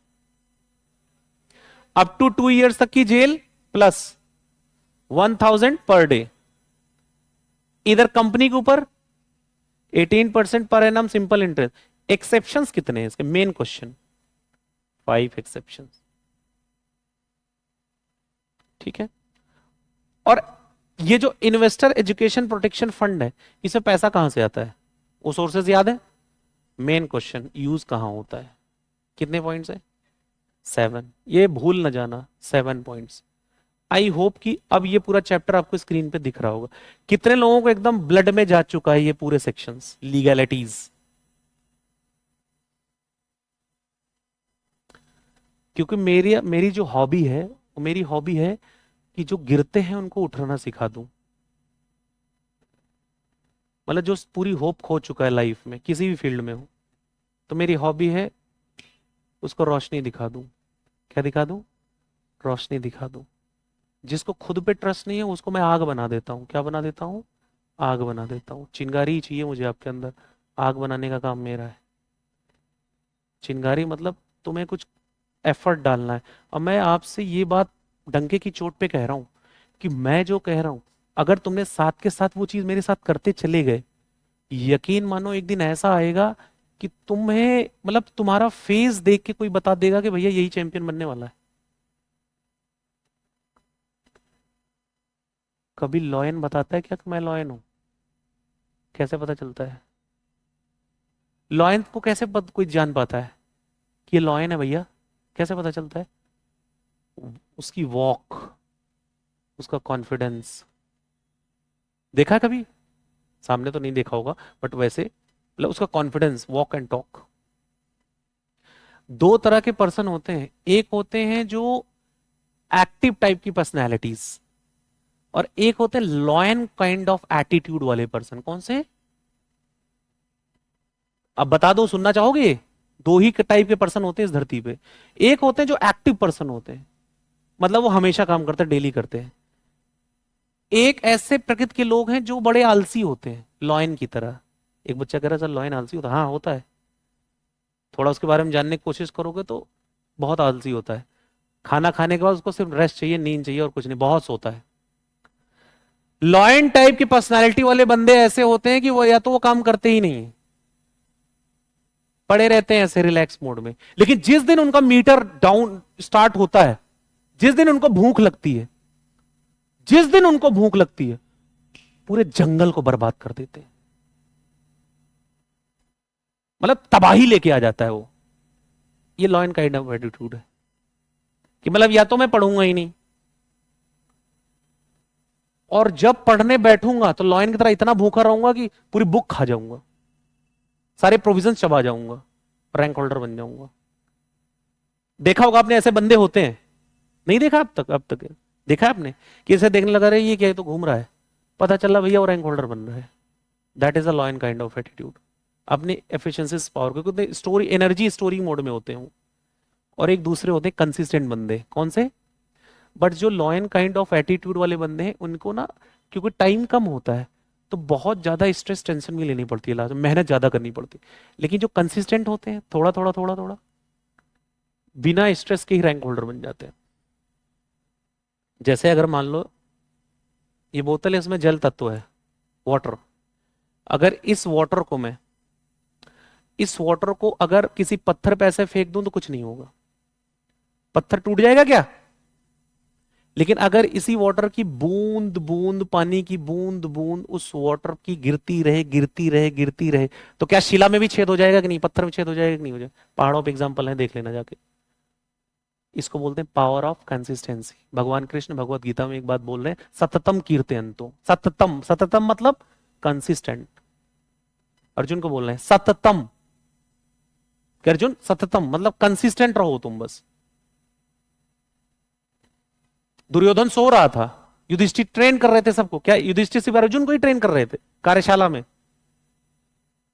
अप टू 2 इयर्स तक की जेल प्लस 1000 पर डे। इधर कंपनी के ऊपर 18% per annum simple interest. Exceptions कितने हैं इसके? Main question, 5 exceptions. ठीक है, और ये जो इन्वेस्टर एजुकेशन प्रोटेक्शन फंड है, इसमें पैसा कहां से आता है? वो सोर्सेज याद है? मेन क्वेश्चन, यूज कहां होता है? कितने पॉइंट्स है? 7। ये भूल न जाना, 7 पॉइंट्स। आई होप कि अब ये पूरा चैप्टर आपको स्क्रीन पे दिख रहा होगा। कितने लोगों को एकदम ब्लड में जा चुका है ये पूरे सेक्शंस, लीगैलिटीज? क्योंकि मेरी जो हॉबी है, वो मेरी हॉबी है कि जो गिरते हैं उनको उठना सिखा दूं। मतलब जो पूरी होप खो चुका है लाइफ में, किसी भी फील्ड में हो, तो मेरी हॉबी है उसको रोशनी दिखा दूं। क्या दिखा दूं? रोशनी दिखा दूं। जिसको खुद पे ट्रस्ट नहीं है उसको मैं आग बना देता हूँ। क्या बना देता हूँ? आग बना देता हूँ। चिंगारी ही चाहिए मुझे आपके अंदर, आग बनाने का काम मेरा है। चिंगारी मतलब तुम्हें कुछ एफर्ट डालना है। और मैं आपसे ये बात डंके की चोट पे कह रहा हूँ कि मैं जो कह रहा हूँ, अगर तुमने साथ के साथ वो चीज मेरे साथ करते चले गए, यकीन मानो एक दिन ऐसा आएगा कि तुम्हें, मतलब तुम्हारा फेस देख के कोई बता देगा कि भैया यही चैंपियन बनने वाला है। कभी लॉयन बताता है क्या कि मैं लॉयन हूं? कैसे पता चलता है? लॉयन को कैसे कोई जान पाता है कि ये लॉयन है भैया? कैसे पता चलता है? उसकी वॉक, उसका कॉन्फिडेंस। देखा है कभी? सामने तो नहीं देखा होगा, बट वैसे मतलब उसका कॉन्फिडेंस, वॉक एंड टॉक। दो तरह के पर्सन होते हैं, एक होते हैं जो एक्टिव टाइप की पर्सनैलिटीज, और एक होते हैं लॉयन काइंड ऑफ एटीट्यूड वाले पर्सन। कौन से? अब बता दो, सुनना चाहोगे? दो ही टाइप के पर्सन होते हैं इस धरती पे। एक होते हैं जो एक्टिव पर्सन होते हैं, मतलब वो हमेशा काम करते हैं, डेली करते हैं। एक ऐसे प्रकृति के लोग हैं जो बड़े आलसी होते हैं, लॉयन की तरह। एक बच्चा कह रहा है सर लॉयन आलसी होता है? हाँ होता है। थोड़ा उसके बारे में जानने की कोशिश करोगे तो बहुत आलसी होता है। खाना खाने के बाद उसको सिर्फ रेस्ट चाहिए, नींद चाहिए, और कुछ नहीं, बहुत सोता है। लॉयन टाइप की पर्सनालिटी वाले बंदे ऐसे होते हैं कि वो या तो वो काम करते ही नहीं है, पड़े रहते हैं ऐसे रिलैक्स मोड में। लेकिन जिस दिन उनका मीटर डाउन स्टार्ट होता है, जिस दिन उनको भूख लगती है, जिस दिन उनको भूख लगती है, पूरे जंगल को बर्बाद कर देते हैं। मतलब तबाही लेके आ जाता है वो। ये लॉयन काइंड ऑफ एटीट्यूड है कि मतलब या तो मैं पढ़ूंगा ही नहीं, और जब पढ़ने बैठूंगा तो लॉयन की तरह इतना भूखा रहूंगा कि पूरी बुक खा जाऊंगा, सारे प्रोविजन चबा जाऊंगा, रैंक होल्डर बन जाऊंगा। देखा होगा आपने, ऐसे बंदे होते हैं। नहीं देखा अब तक? अब तक देखा है आपने कि ऐसे देखने लगा रहे ये क्या है, तो घूम रहा है, पता चला भैया वो रैंक होल्डर बन रहा है। That is a lion kind of attitude. अपनी एफिशिएंसी पावर, क्योंकि स्टोरी एनर्जी स्टोरिंग मोड में होते हैं। और एक दूसरे होते हैं कंसिस्टेंट बंदे। कौन से? बट जो लॉयन काइंड ऑफ एटीट्यूड वाले बंदे हैं उनको ना, क्योंकि टाइम कम होता है, तो बहुत ज्यादा स्ट्रेस टेंशन भी लेनी पड़ती है, लास्ट में मेहनत ज्यादा करनी पड़ती है। लेकिन जो कंसिस्टेंट होते हैं, थोड़ा थोड़ा थोड़ा थोड़ा, बिना स्ट्रेस के ही रैंक होल्डर बन जाते हैं। जैसे अगर मान लो ये बोतल है, इसमें जल तत्व है, वाटर। अगर इस वाटर को अगर किसी पत्थर पे ऐसे फेंक दूं तो कुछ नहीं होगा, पत्थर टूट जाएगा क्या? लेकिन अगर इसी वाटर की बूंद बूंद, पानी की बूंद बूंद उस वाटर की गिरती रहे गिरती रहे गिरती रहे, तो क्या शिला में भी छेद हो जाएगा कि नहीं? पत्थर में छेद हो जाएगा कि नहीं हो जाएगा? पहाड़ों पे एग्जांपल है, देख लेना जाके। इसको बोलते हैं पावर ऑफ कंसिस्टेंसी। भगवान कृष्ण भगवत गीता में एक बात बोल रहे हैं, सततम कीर्तयन्तो। सततम, सततम मतलब कंसिस्टेंट। अर्जुन को बोल रहे हैं सततम, कि अर्जुन सततम मतलब कंसिस्टेंट रहो तुम बस। दुर्योधन सो रहा था, युधिष्ठिर ट्रेन कर रहे थे सबको। क्या युधिष्ठिर सिर्फ अर्जुन को ही ट्रेन कर रहे थे? कार्यशाला में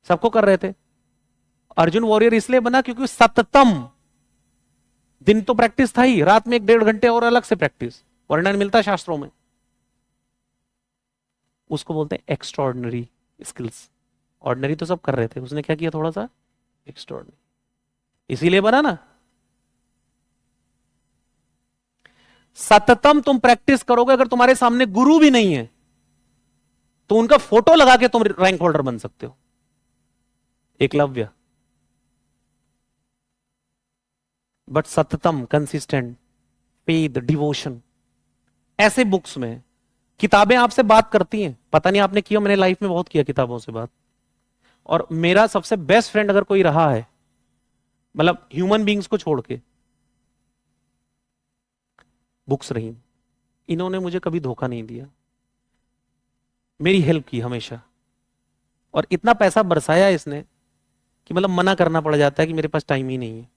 सबको कर रहे थे। अर्जुन वॉरियर इसलिए बना क्योंकि सततम, दिन तो प्रैक्टिस था ही, रात में 1-1.5 घंटे और अलग से प्रैक्टिस, वर्णन मिलता है शास्त्रों में। उसको बोलते हैं एक्स्ट्रॉर्डिनरी स्किल्स। ऑर्डिनरी तो सब कर रहे थे, उसने क्या किया? थोड़ा सा एक्स्ट्रॉर्डिनरी, इसीलिए बना ना। सततम तुम प्रैक्टिस करोगे, अगर तुम्हारे सामने गुरु भी नहीं है तो उनका फोटो लगा के तुम रैंक होल्डर बन सकते हो। एकलव्य। बट सततम, कंसिस्टेंट, फेथ, डिवोशन, ऐसे बुक्स में। किताबें आपसे बात करती हैं, पता नहीं आपने किया, मैंने लाइफ में बहुत किया किताबों से बात। और मेरा सबसे बेस्ट फ्रेंड अगर कोई रहा है, मतलब ह्यूमन बींग्स को छोड़ के, बुक्स रही। इन्होंने मुझे कभी धोखा नहीं दिया, मेरी हेल्प की हमेशा। और इतना पैसा बरसाया इसने कि मतलब मना करना पड़ जाता है कि मेरे पास टाइम ही नहीं है,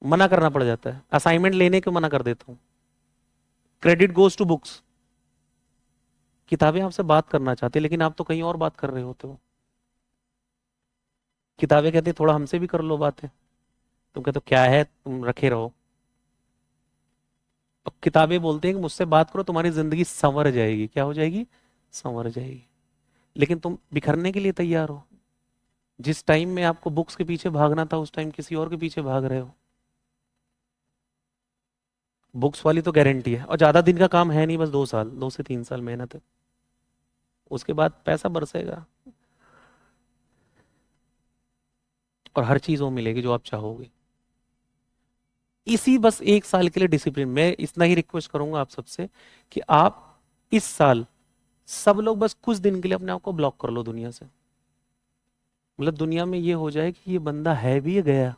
मना करना पड़ जाता है। असाइनमेंट लेने को मना कर देता हूं। Credit goes to books. किताबें आपसे बात करना चाहती, लेकिन आप तो कहीं और बात कर रहे होते हो। किताबें कहती थोड़ा हमसे भी कर लो बातें, तुम कहते हो क्या है, तुम रखे रहो। अब किताबें बोलती हैं कि मुझसे बात करो, तुम्हारी जिंदगी संवर जाएगी। क्या हो जाएगी? संवर जाएगी। लेकिन तुम बिखरने के लिए तैयार हो। जिस टाइम में आपको बुक्स के पीछे भागना था, उस टाइम किसी और के पीछे भाग रहे हो। बुक्स वाली तो गारंटी है, और ज्यादा दिन का काम है नहीं, बस 2 साल, 2 से 3 साल मेहनत है, उसके बाद पैसा बरसेगा और हर चीज वो मिलेगी जो आप चाहोगे। इसी बस 1 साल के लिए डिसिप्लिन। मैं इतना ही रिक्वेस्ट करूंगा आप सबसे कि आप इस साल सब लोग बस कुछ दिन के लिए अपने आप को ब्लॉक कर लो दुनिया से। मतलब दुनिया में ये हो जाए कि ये बंदा है भी, ये गया।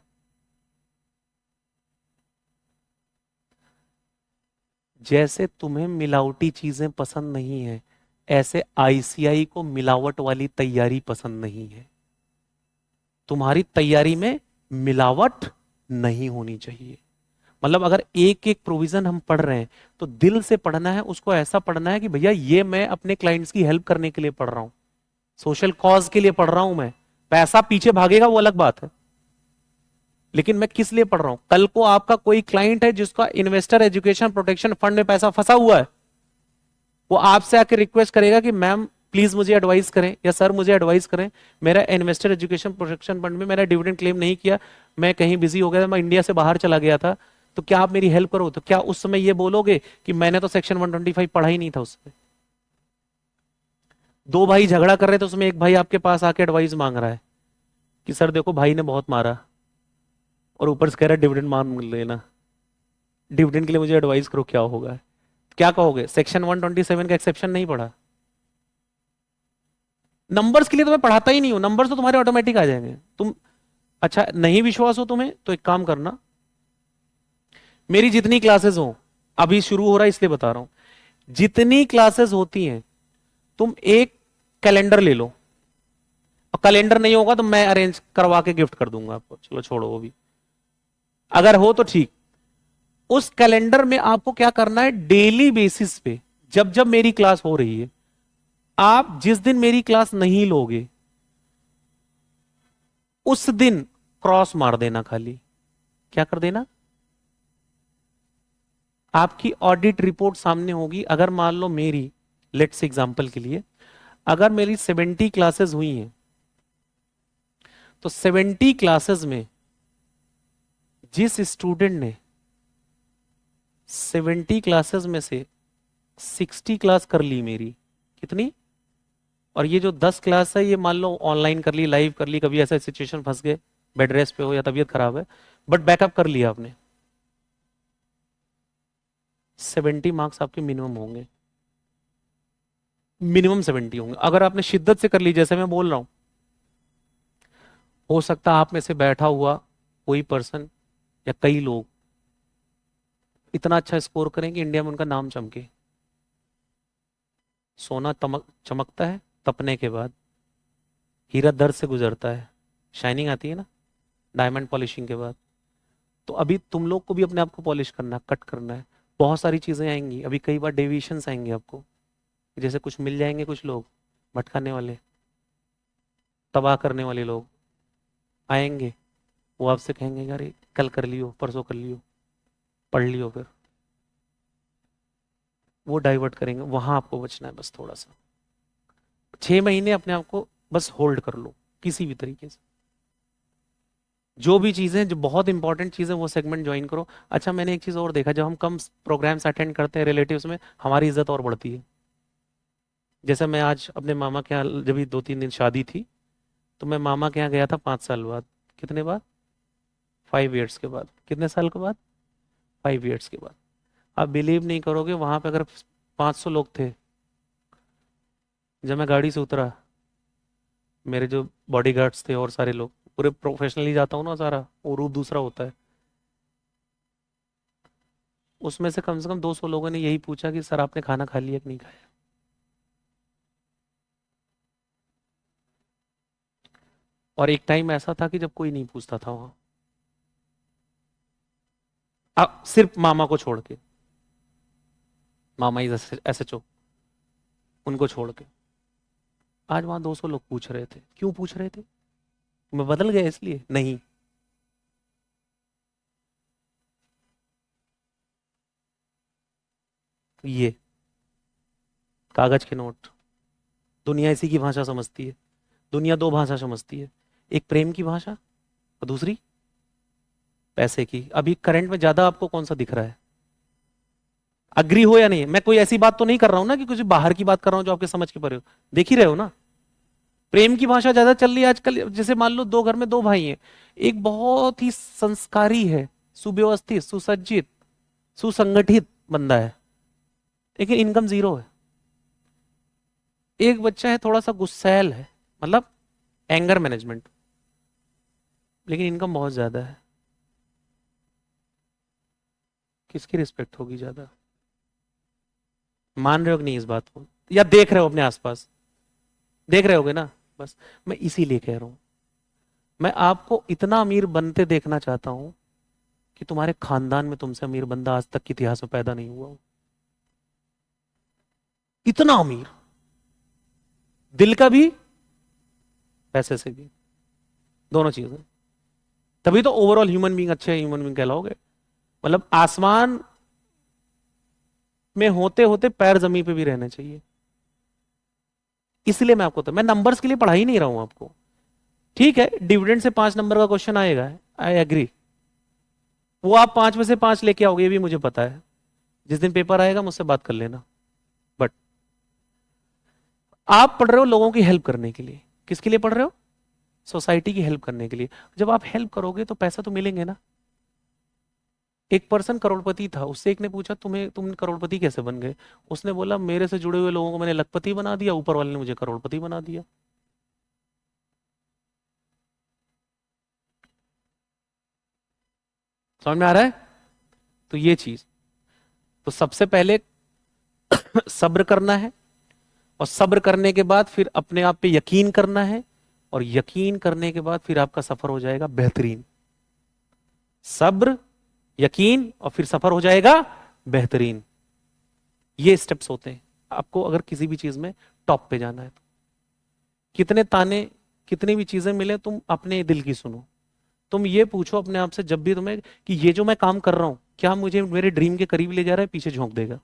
जैसे तुम्हें मिलावटी चीजें पसंद नहीं है, ऐसे आईसीआई को मिलावट वाली तैयारी पसंद नहीं है। तुम्हारी तैयारी में मिलावट नहीं होनी चाहिए। मतलब अगर एक एक प्रोविजन हम पढ़ रहे हैं तो दिल से पढ़ना है, उसको ऐसा पढ़ना है कि भैया ये मैं अपने क्लाइंट्स की हेल्प करने के लिए पढ़ रहा हूं, सोशल कॉज के लिए पढ़ रहा हूं। मैं पैसा पीछे भागेगा वो अलग बात है, लेकिन मैं किस लिए पढ़ रहा हूं? कल को आपका कोई क्लाइंट है जिसका इन्वेस्टर एजुकेशन प्रोटेक्शन फंड में पैसा फंसा हुआ है, वो आपसे आके रिक्वेस्ट करेगा कि मैम प्लीज मुझे एडवाइस करें, या सर मुझे एडवाइस करें, मेरा इन्वेस्टर एजुकेशन प्रोटेक्शन फंड में मैंने डिविडेंड क्लेम नहीं किया, मैं कहीं बिजी हो गया था, मैं इंडिया से बाहर चला गया था, तो क्या आप मेरी हेल्प करो? तो क्या उस समय ये बोलोगे कि मैंने तो सेक्शन 125 पढ़ा ही नहीं था उसमें? दो भाई झगड़ा कर रहे थे, उसमें एक भाई आपके पास आके एडवाइस मांग रहा है कि सर देखो भाई ने बहुत मारा, और ऊपर से कह रहा है डिविडेंड मांग लेना, डिविडेंड के लिए मुझे एडवाइस करो क्या होगा। क्या कहोगे? सेक्शन 127 का एक्सेप्शन नहीं पढ़ा? नंबर्स के लिए तो मैं पढ़ाता ही नहीं हूं, नंबर्स तो तुम्हारे ऑटोमेटिक आ जाएंगे। तुम अच्छा नहीं विश्वास हो तुम्हें तो एक काम करना, मेरी जितनी क्लासेस हो, अभी शुरू हो रहा है इसलिए बता रहा हूं, जितनी क्लासेस होती हैं तुम एक कैलेंडर ले लो, और कैलेंडर नहीं होगा तो मैं अरेंज करवा के गिफ्ट कर दूंगा आपको, चलो छोड़ो वो भी, अगर हो तो ठीक। उस कैलेंडर में आपको क्या करना है, डेली बेसिस पे जब जब मेरी क्लास हो रही है, आप जिस दिन मेरी क्लास नहीं लोगे उस दिन क्रॉस मार देना खाली। क्या कर देना? आपकी ऑडिट रिपोर्ट सामने होगी। अगर मान लो मेरी, लेट्स एग्जांपल के लिए, अगर मेरी 70 क्लासेस हुई हैं, तो 70 क्लासेस में जिस स्टूडेंट ने 70 क्लासेस में से 60 क्लास कर ली मेरी, कितनी, और ये जो 10 क्लास है ये मान लो ऑनलाइन कर ली, लाइव कर ली, कभी ऐसा सिचुएशन फंस गए, बेड रेस्ट पे हो या तबीयत खराब है, बट बैकअप कर लिया आपने, 70 मार्क्स आपके मिनिमम होंगे। मिनिमम 70 होंगे अगर आपने शिद्दत से कर ली, जैसे मैं बोल रहा हूं। हो सकता है आप में से बैठा हुआ कोई पर्सन या कई लोग इतना अच्छा स्कोर करें कि इंडिया में उनका नाम चमके। सोना चमकता है तपने के बाद, हीरा दर्द से गुजरता है, शाइनिंग आती है ना डायमंड पॉलिशिंग के बाद। तो अभी तुम लोग को भी अपने आप को पॉलिश करना है, कट करना है। बहुत सारी चीजें आएंगी अभी, कई बार डेविएशंस आएंगे आपको, जैसे कुछ मिल जाएंगे, कुछ लोग भटकाने वाले, तबाह करने वाले लोग आएंगे। वो आपसे कहेंगे यार ये कल कर लियो, परसों कर लियो, पढ़ लियो, फिर वो डाइवर्ट करेंगे। वहां आपको बचना है बस थोड़ा सा। 6 महीने अपने आप को बस होल्ड कर लो किसी भी तरीके से। जो भी चीजें जो बहुत इंपॉर्टेंट चीजें वो सेगमेंट ज्वाइन करो। अच्छा मैंने एक चीज और देखा, जब हम कम प्रोग्राम्स अटेंड करते हैं रिलेटिव्स में, हमारी इज्जत और बढ़ती है। जैसे मैं आज अपने मामा के यहाँ, जब भी 2-3 दिन शादी थी, तो मैं मामा के यहाँ गया था 5 साल बाद। कितने बाद? 5 years के बाद। कितने साल के बाद? 5 years के बाद। आप बिलीव नहीं करोगे, वहां पे अगर 500 लोग थे, जब मैं गाड़ी से उतरा, मेरे जो बॉडीगार्ड्स थे और सारे लोग, पूरे प्रोफेशनली जाता हूँ ना सारा, वो रूप दूसरा होता है। उसमें से कम 200 लोगों ने यही पूछा कि सर आपने खाना खा लिया कि नहीं खाया। और एक टाइम ऐसा था कि जब कोई नहीं पूछता था वहां, अब सिर्फ मामा को छोड़ के, मामा इज SHO, उनको छोड़ के। आज वहां 200 लोग पूछ रहे थे। क्यों पूछ रहे थे? मैं बदल गया इसलिए? नहीं। ये कागज के नोट, दुनिया इसी की भाषा समझती है। दुनिया दो भाषा समझती है, एक प्रेम की भाषा और दूसरी पैसे की। अभी करंट में ज्यादा आपको कौन सा दिख रहा है? अग्री हो या नहीं? मैं कोई ऐसी बात तो नहीं कर रहा हूं ना कि कुछ बाहर की बात कर रहा हूं जो आपके समझ के परे हो। देख ही रहे हो ना, प्रेम की भाषा ज्यादा चल रही है आजकल। जैसे मान लो दो घर में दो भाई हैं, एक बहुत ही संस्कारी है, सुव्यवस्थित, सुसज्जित, सुसंगठित बंदा है, लेकिन इनकम जीरो है। एक बच्चा है थोड़ा सा गुस्सैल है, मतलब एंगर मैनेजमेंट, लेकिन इनकम बहुत ज्यादा है। किसकी रिस्पेक्ट होगी ज्यादा? मान रहे हो कि नहीं इस बात को, या देख रहे हो अपने आसपास? देख रहे होगे ना। बस मैं इसीलिए कह रहा हूं, मैं आपको इतना अमीर बनते देखना चाहता हूं कि तुम्हारे खानदान में तुमसे अमीर बंदा आज तक के इतिहास में पैदा नहीं हुआ हो। इतना अमीर, दिल का भी, पैसे से भी, दोनों चीजें। तभी तो ओवरऑल ह्यूमन बीइंग, अच्छे ह्यूमन बीइंग कहलाओगे। मतलब आसमान में होते होते पैर जमीन पे भी रहने चाहिए। इसलिए मैं आपको, तो मैं नंबर्स के लिए पढ़ा ही नहीं रहा हूं आपको। ठीक है, डिविडेंड से 5 नंबर का क्वेश्चन आएगा, आई एग्री। वो आप 5 में से 5 लेके आओगे, ये भी मुझे पता है। जिस दिन पेपर आएगा मुझसे बात कर लेना। बट आप पढ़ रहे हो लोगों की हेल्प करने के लिए। किसके लिए पढ़ रहे हो? सोसाइटी की हेल्प करने के लिए। जब आप हेल्प करोगे तो पैसा तो मिलेंगे ना। एक पर्सन करोड़पति था, उससे एक ने पूछा तुम करोड़पति कैसे बन गए? उसने बोला मेरे से जुड़े हुए लोगों को मैंने लखपति बना दिया, ऊपर वाले ने मुझे करोड़पति बना दिया। समझ में आ रहा है? तो ये चीज, तो सबसे पहले सब्र करना है, और सब्र करने के बाद फिर अपने आप पे यकीन करना है, और यकीन करने के बाद फिर आपका सफर हो जाएगा बेहतरीन। सब्र, यकीन, और फिर सफर हो जाएगा बेहतरीन। ये स्टेप्स होते हैं आपको अगर किसी भी चीज में टॉप पे जाना है तो। कितने ताने, कितनी भी चीजें मिले, तुम अपने दिल की सुनो। तुम ये पूछो अपने आप से जब भी तुम्हें कि ये जो मैं काम कर रहा हूं, क्या मुझे मेरे ड्रीम के करीब ले जा रहा है, पीछे झोंक देगा?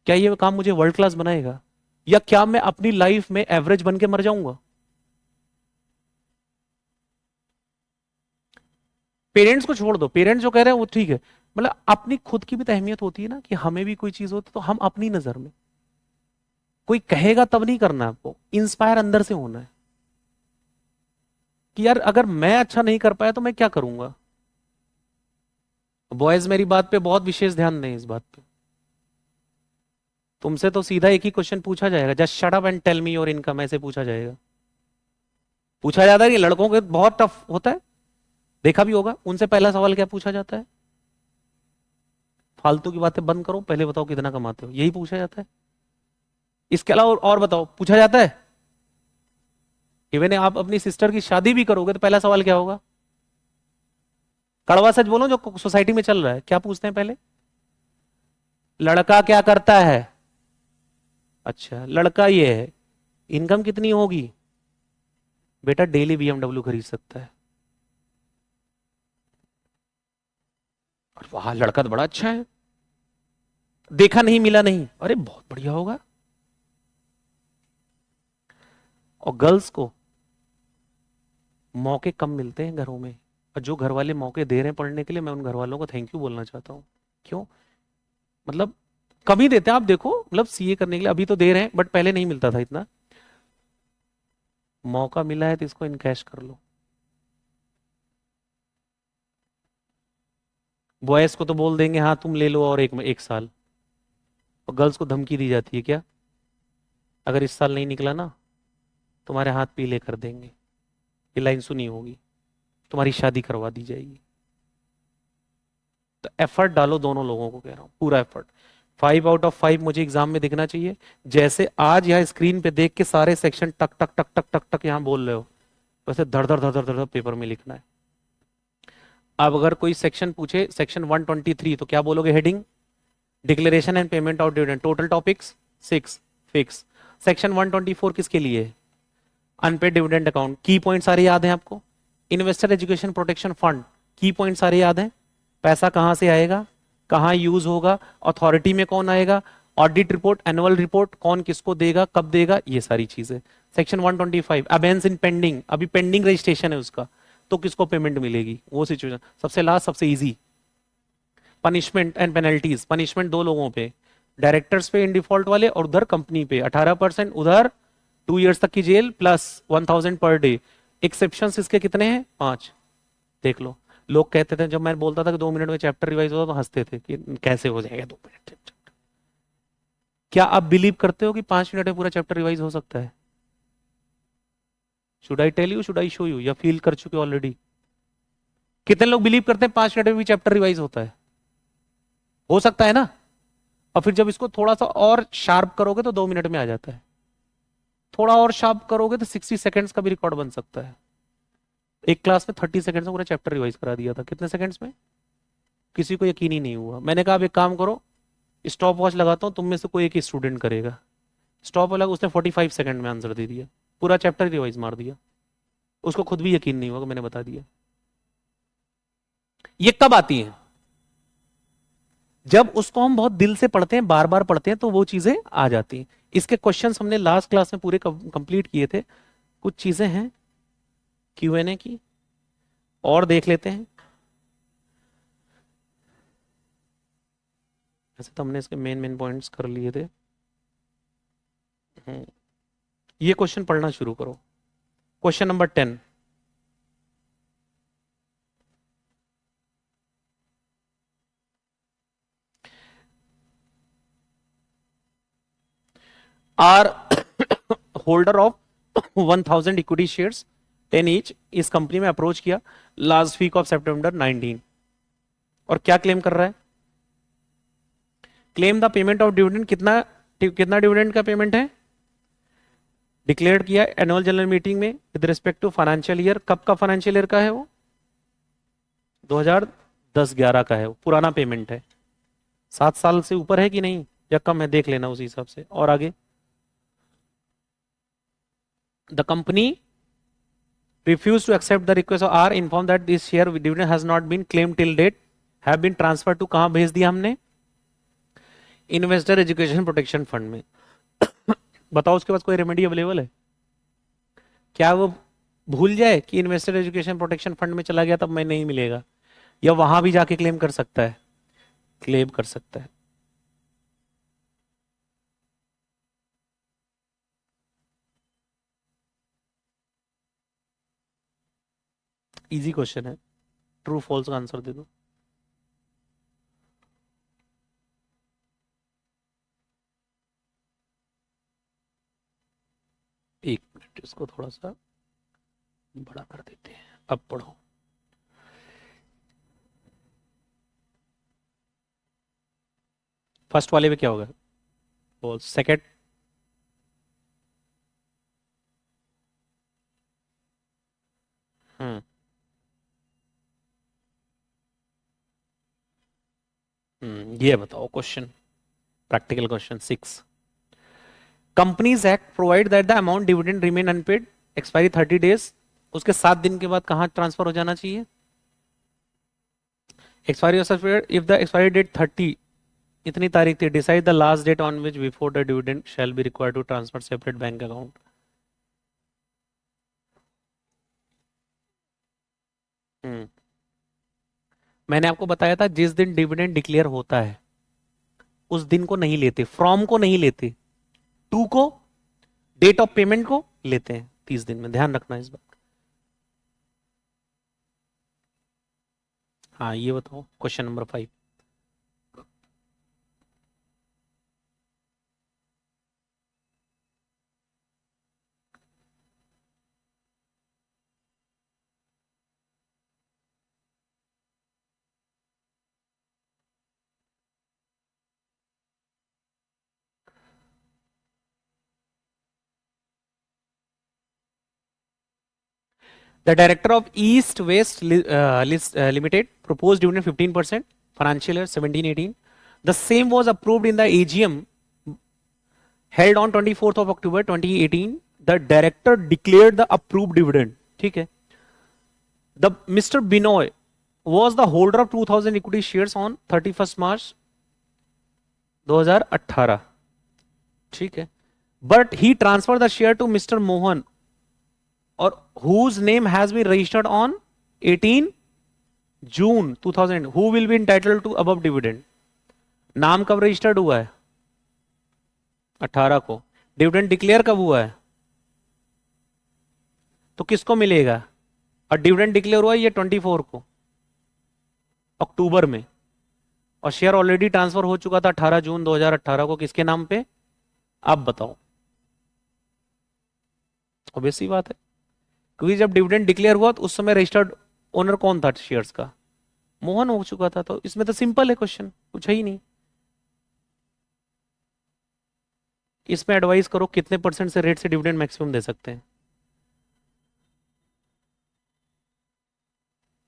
क्या ये काम मुझे वर्ल्ड क्लास बनाएगा, या क्या मैं अपनी लाइफ में एवरेज बन के मर जाऊंगा? पेरेंट्स को छोड़ दो, पेरेंट्स जो कह रहे हैं वो ठीक है, मतलब अपनी खुद की भी तो अहमियत होती है ना, कि हमें भी कोई चीज होती तो हम अपनी नजर में, कोई कहेगा तब नहीं करना, आपको इंस्पायर अंदर से होना है कि यार अगर मैं अच्छा नहीं कर पाया तो मैं क्या करूंगा। बॉयज मेरी बात पे बहुत विशेष ध्यान दें इस बात पे। तुमसे तो सीधा एक ही क्वेश्चन पूछा जाएगा, just shut up and tell me your income, ऐसे पूछा जाएगा। पूछा जाता है कि लड़कों के बहुत टफ होता है, देखा भी होगा, उनसे पहला सवाल क्या पूछा जाता है? फालतू की बातें बंद करो, पहले बताओ कितना कमाते हो, यही पूछा जाता है। इसके अलावा और बताओ, पूछा जाता है? इवन आप अपनी सिस्टर की शादी भी करोगे तो पहला सवाल क्या होगा? कड़वा सच बोलो, जो सोसाइटी में चल रहा है, क्या पूछते हैं पहले? लड़का क्या करता है? अच्छा, लड़का ये है, इनकम कितनी होगी? बेटा डेली बीएमडब्ल्यू खरीद सकता है। और वाह, लड़का तो बड़ा अच्छा है, देखा नहीं मिला नहीं, अरे बहुत बढ़िया होगा। और गर्ल्स को मौके कम मिलते हैं घरों में, और जो घर वाले मौके दे रहे हैं पढ़ने के लिए, मैं उन घर वालों को थैंक यू बोलना चाहता हूँ। क्यों? मतलब कम ही देते हैं। आप देखो, मतलब सीए करने के लिए अभी तो दे रहे हैं, बट पहले नहीं मिलता था इतना। मौका मिला है तो इसको इनकैश कर लो। बॉयज को तो बोल देंगे हाँ तुम ले लो और एक साल, और गर्ल्स को धमकी दी जाती है क्या, अगर इस साल नहीं निकला ना तुम्हारे हाथ पीले कर देंगे। ये लाइन सुनी होगी, तुम्हारी शादी करवा दी जाएगी। तो एफर्ट डालो, दोनों लोगों को कह रहा हूं, पूरा एफर्ट। 5 आउट ऑफ 5 मुझे एग्जाम में दिखना चाहिए। जैसे आज यहाँ स्क्रीन पे देख के सारे सेक्शन टक टक टक टक टक टक यहाँ बोल रहे हो, वैसे धड़ धड़ धड़ धड़ धड़ पेपर में लिखना है। अब अगर कोई सेक्शन पूछे सेक्शन 123, तो क्या बोलोगे? Heading declaration and payment of dividend, total topics 6 fix. Section 124 किसके लिए? Unpaid dividend account. Key point सारे याद हैं आपको? Investor education protection fund, key point सारे याद हैं? पैसा कहां से आएगा, कहां यूज होगा, अथॉरिटी में कौन आएगा, ऑडिट रिपोर्ट, एनुअल रिपोर्ट कौन किसको देगा, कब देगा, ये सारी चीजें। सेक्शन 125 अबेंस इन पेंडिंग, अभी पेंडिंग रजिस्ट्रेशन है उसका, तो किसको पेमेंट मिलेगी, वो सिचुएशन। सबसे लास्ट सबसे easy, punishment and penalties. Punishment दो लोगों पे, डायरेक्टर्स पे इन डिफॉल्ट वाले, और उधर कंपनी पे 18%, उधर 2 इयर्स तक की jail plus 1000 per day. Exception इसके कितने हैं? 5। देख लो, लोग कहते थे जब मैं बोलता था कि 2 मिनट में चैप्टर रिवाइज होता तो हंसते थे कि कैसे हो जाएगा 2 मिनट। क्या आप बिलीव करते हो कि 5 मिनट में पूरा चैप्टर रिवाइज हो सकता है? Should I tell you, should I show you, या फील कर चुके ऑलरेडी? कितने लोग बिलीव करते हैं 5 मिनट में भी चैप्टर रिवाइज होता है? हो सकता है ना? और फिर जब इसको थोड़ा सा और शार्प करोगे तो 2 मिनट में आ जाता है, थोड़ा और शार्प करोगे तो 60 सेकेंड्स का भी रिकॉर्ड बन सकता है। एक क्लास में 30 सेकेंड्स में पूरा चैप्टर रिवाइज करा दिया था, कितने सेकेंड्स में? किसी को यकीन ही नहीं हुआ। मैंने कहा अब एक काम करो, स्टॉप वॉच लगाता हूँ, तुम में से कोई एक ही स्टूडेंट करेगा। स्टॉप वॉच लगा, उसने 45 सेकेंड में आंसर दे दिया, पूरा चैप्टर रिवाइज मार दिया। उसको खुद भी यकीन नहीं हुआ कि मैंने बता दिया। ये कब आती है? जब उसको हम बहुत दिल से पढ़ते हैं, बार बार पढ़ते हैं, तो वो चीजें आ जाती हैं। इसके क्वेश्चंस हमने लास्ट क्लास में पूरे कंप्लीट किए थे। कुछ चीजें हैं Q&A की, और देख लेते हैं। ऐसे तो हमने इसके मेन मेन पॉइंट्स कर लिए थे। ये क्वेश्चन पढ़ना शुरू करो। Question number 10, R holder of 1000 equity shares 10 each इस कंपनी में अप्रोच किया लास्ट वीक ऑफ सितंबर 19, और क्या क्लेम कर रहा है? Claim the payment of dividend. कितना कितना डिविडेंड का पेमेंट है? डिक्लेयर किया एनुअल जनरल मीटिंग में with respect to financial year. कब का फाइनेंशियल ईयर का है वो? 2010-11 का है वो, पुराना पेमेंट है। 7 साल से ऊपर है कि नहीं, या कम है, देख लेना उसी हिसाब से। और आगे, the company refused to accept the request of R, inform that this share dividend has not been claimed till date, have been transferred to, कहां भेज दिया हमने? इन्वेस्टर एजुकेशन प्रोटेक्शन फंड में। बताओ उसके पास कोई रेमेडी अवेलेबल है? क्या वो भूल जाए कि इन्वेस्टर एजुकेशन प्रोटेक्शन फंड में चला गया तब मैं नहीं मिलेगा, या वहां भी जाके क्लेम कर सकता है? क्लेम कर सकता है। इजी क्वेश्चन है, ट्रू फॉल्स का आंसर दे दो। एक मिनट, इसको थोड़ा सा बड़ा कर देते हैं, अब पढ़ो। फर्स्ट वाले में क्या होगा? फॉल्स। सेकंड? ये बताओ question, practical question 6। Companies act provide that the amount dividend remain unpaid, expiry 30 days, उसके 7 दिन के बाद कहाँ ट्रांसफर हो जाना चाहिए? Expiry of such period if the expiry date 30, इतनी तारीख थी, decide the last date on which before the dividend shall be required to transfer separate bank account. Hmm मैंने आपको बताया था जिस दिन डिविडेंड डिक्लेयर होता है उस दिन को नहीं लेते, फ्रॉम को नहीं लेते, टू को, डेट ऑफ पेमेंट को लेते हैं 30 दिन में, ध्यान रखना इस बात का। हाँ ये बताओ question number 5। The director of East West Limited proposed dividend 15%, financial year 17-18. The same was approved in the AGM held on 24th of October 2018. The director declared the approved dividend. ठीक है. The Mr. Binoy was the holder of 2000 equity shares on 31st March 2018. ठीक है. But he transferred the share to Mr. Mohan, or whose name has been registered on 18 June 2000, who will be entitled to above dividend? नाम कब registered हुआ है? 18 को। Dividend declare कब हुआ है? तो किसको मिलेगा? और डिविडेंड डिक्लेयर हुआ है ये 24 को, अक्टूबर में, और शेयर ऑलरेडी ट्रांसफर हो चुका था 18 जून 2018 को, किसके नाम पे? अब बताओ। ऑब्वियस सी बात है, क्योंकि जब डिविडेंड डिक्लेयर हुआ तो उस समय रजिस्टर्ड ओनर कौन था शेयर्स का? मोहन हो चुका था। तो इसमें तो सिंपल है क्वेश्चन, कुछ है ही नहीं। इसमें एडवाइस करो कितने परसेंट से रेट से डिविडेंड मैक्सिमम दे सकते हैं।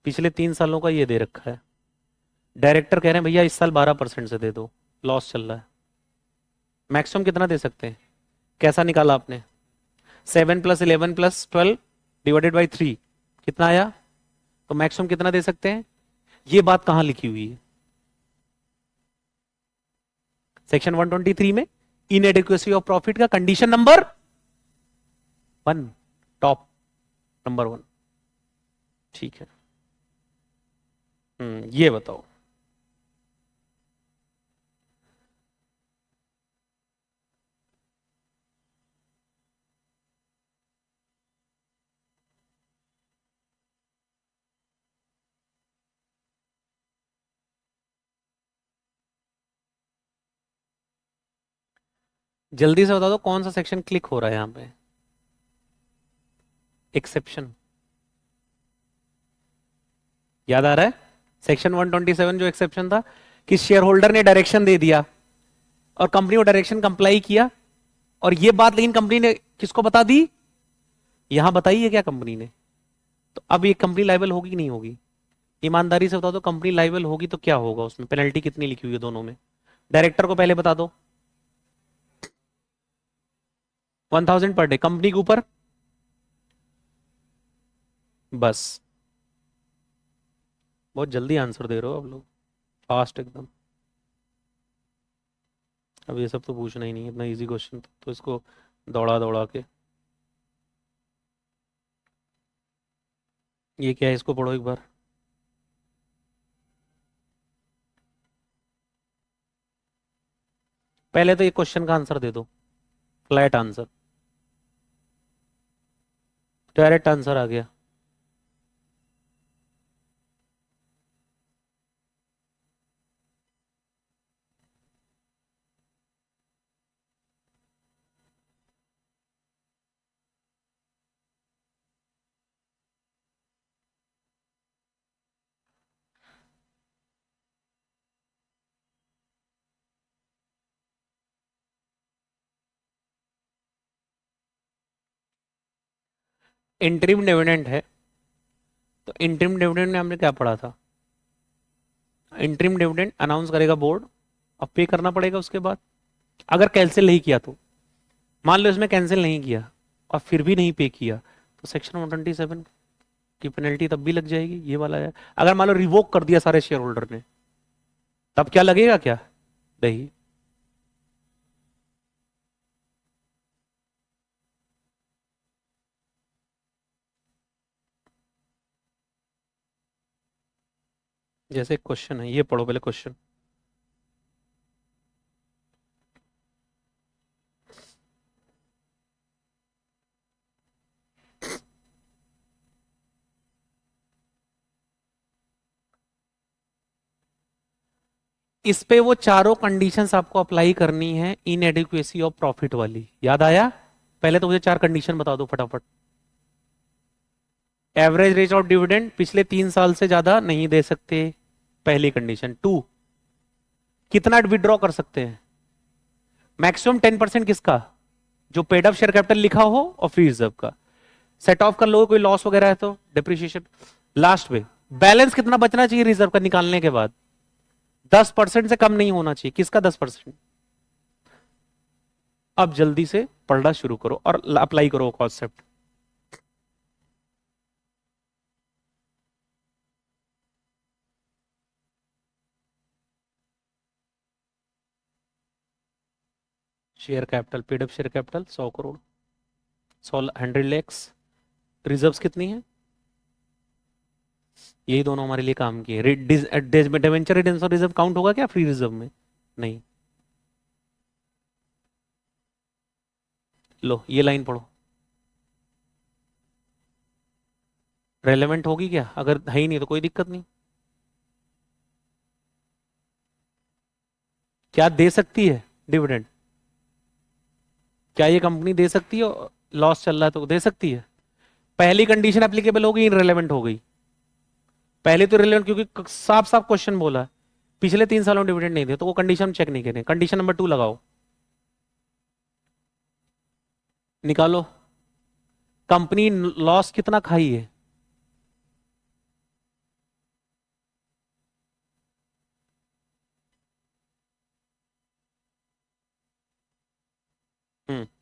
पिछले 3 सालों का ये दे रखा है। डायरेक्टर कह रहे हैं भैया इस साल 12% से दे दो, लॉस चल रहा है। मैक्सिमम कितना दे सकते हैं? कैसा निकाला आपने? 7 + 11 + 12 डिवाइडेड बाई 3 कितना आया? तो मैक्सिमम कितना दे सकते हैं? ये बात कहां लिखी हुई है? सेक्शन 123 में इनएडिक्वेसी ऑफ प्रॉफिट का कंडीशन नंबर 1, टॉप नंबर 1। ठीक है। ये बताओ। जल्दी से बता दो कौन सा सेक्शन क्लिक हो रहा है यहां पे? एक्सेप्शन याद आ रहा है? सेक्शन 127 जो एक्सेप्शन था कि शेयर होल्डर ने डायरेक्शन दे दिया और कंपनी को डायरेक्शन कंप्लाई किया, और ये बात लेकिन कंपनी ने किसको बता दी? यहां बताई है क्या कंपनी ने? तो अब ये कंपनी लाइबल होगी कि नहीं होगी? ईमानदारी से बता दो, कंपनी लाइबल होगी तो क्या होगा? उसमें पेनल्टी कितनी लिखी हुई है दोनों में? डायरेक्टर को पहले बता दो। 1000 पर डे कंपनी के ऊपर, बस। बहुत जल्दी आंसर दे रहे हो आप लोग, फास्ट एकदम। अब ये सब तो पूछना ही नहीं, इतना इजी क्वेश्चन तो इसको दौड़ा दौड़ा के। ये क्या है, इसको पढ़ो एक बार। पहले तो ये क्वेश्चन का आंसर दे दो, फ्लैट आंसर, डायरेक्ट आंसर आ गया। इंटरिम डिविडेंड है, तो इंटरिम डिविडेंड में हमने क्या पढ़ा था? इंटरिम डिविडेंड अनाउंस करेगा बोर्ड, अब पे करना पड़ेगा उसके बाद। अगर कैंसिल नहीं किया तो, मान लो इसमें कैंसिल नहीं किया और फिर भी नहीं पे किया, तो सेक्शन 127 की पेनल्टी तब भी लग जाएगी, ये वाला है। अगर मान लो रिवोक कर दिया सारे शेयर होल्डर ने, तब क्या लगेगा? क्या नहीं। जैसे क्वेश्चन है, ये पढ़ो पहले क्वेश्चन। इस पे वो चारों कंडीशंस आपको अप्लाई करनी है, इनएडिक्वेसी ऑफ प्रॉफिट वाली, याद आया? पहले तो मुझे चार कंडीशन बता दो फटाफट। एवरेज रेट ऑफ डिविडेंड पिछले 3 साल से ज्यादा नहीं दे सकते, पहली कंडीशन। 2, कितना विड्रॉ कर सकते हैं? मैक्सिमम 10% किसका? जो पेड अप शेयर कैपिटल लिखा हो और फ्री रिजर्व का। सेट ऑफ कर लो, कोई लॉस वगैरह है तो डिप्रिशिएशन। लास्ट में बैलेंस कितना बचना चाहिए रिजर्व का निकालने के बाद? 10% से कम नहीं होना चाहिए। किसका 10%? अब जल्दी से पढ़ना शुरू करो और अप्लाई करो concept. Share capital, paid up share capital 100 crore, 100 lakhs। Reserves कितनी है? यही दोनों हमारे लिए काम किए। डिवेंचर रिडेम्पशन रिजर्व काउंट होगा क्या फ्री रिजर्व में? नहीं। लो ये लाइन पढ़ो, रेलेवेंट होगी क्या? अगर है ही नहीं तो कोई दिक्कत नहीं। क्या दे सकती है डिविडेंड? क्या ये कंपनी दे सकती है? लॉस चल रहा है तो दे सकती है। पहली कंडीशन एप्लीकेबल होगी, इनरिलेवेंट हो गई। पहले तो रिलेवेंट, क्योंकि साफ साफ क्वेश्चन बोला है पिछले 3 सालों में डिविडेंड नहीं दे, तो वो कंडीशन चेक नहीं करें। कंडीशन नंबर 2 लगाओ, निकालो। कंपनी लॉस कितना खाई है?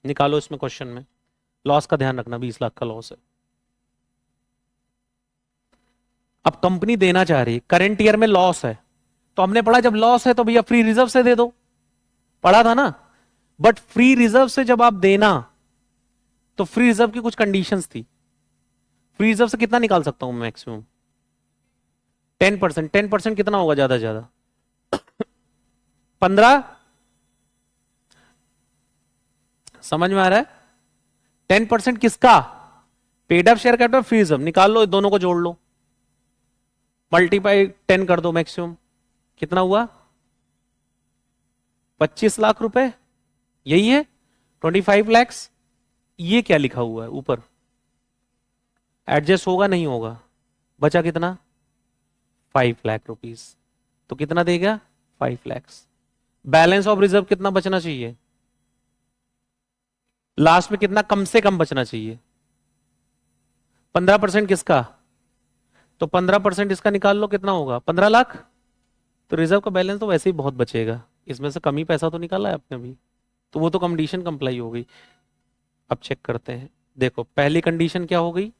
निकालो इसमें क्वेश्चन में। लॉस का ध्यान रखना, 20 लाख का लॉस है। अब कंपनी देना चाह रही है, करंट ईयर में लॉस है, तो हमने पढ़ा जब लॉस है तो भैया फ्री रिजर्व से दे दो, पढ़ा था ना। बट फ्री रिजर्व से जब आप देना, तो फ्री रिजर्व की कुछ कंडीशंस थी। फ्री रिजर्व से कितना निकाल सकता हूं मैक्सिमम? 10%। 10% कितना होगा ज्यादा से ज्यादा? 15। समझ में आ रहा है? 10% किसका? Paid up share capital, free reserve. निकाल लो, दोनों को जोड़ लो, मल्टीप्लाई 10 कर दो मैक्सिमम। कितना हुआ? 25 लाख रुपए, यही है। 25 लैक्स। ये क्या लिखा हुआ है ऊपर? एडजस्ट होगा नहीं होगा? बचा कितना? 5 लाख रुपीस। तो कितना देगा? 5 लैक्स। बैलेंस ऑफ रिजर्व कितना बचना चाहिए? लास्ट में कितना कम से कम बचना चाहिए? 15% किसका? तो 15% इसका निकाल लो, कितना होगा? 15 लाख। तो रिजर्व का बैलेंस तो वैसे ही बहुत बचेगा, इसमें से कम ही पैसा तो निकाला है आपने अभी, तो वो तो कंडीशन कंप्लाई हो गई। अब चेक करते हैं। देखो पहली कंडीशन क्या हो गई?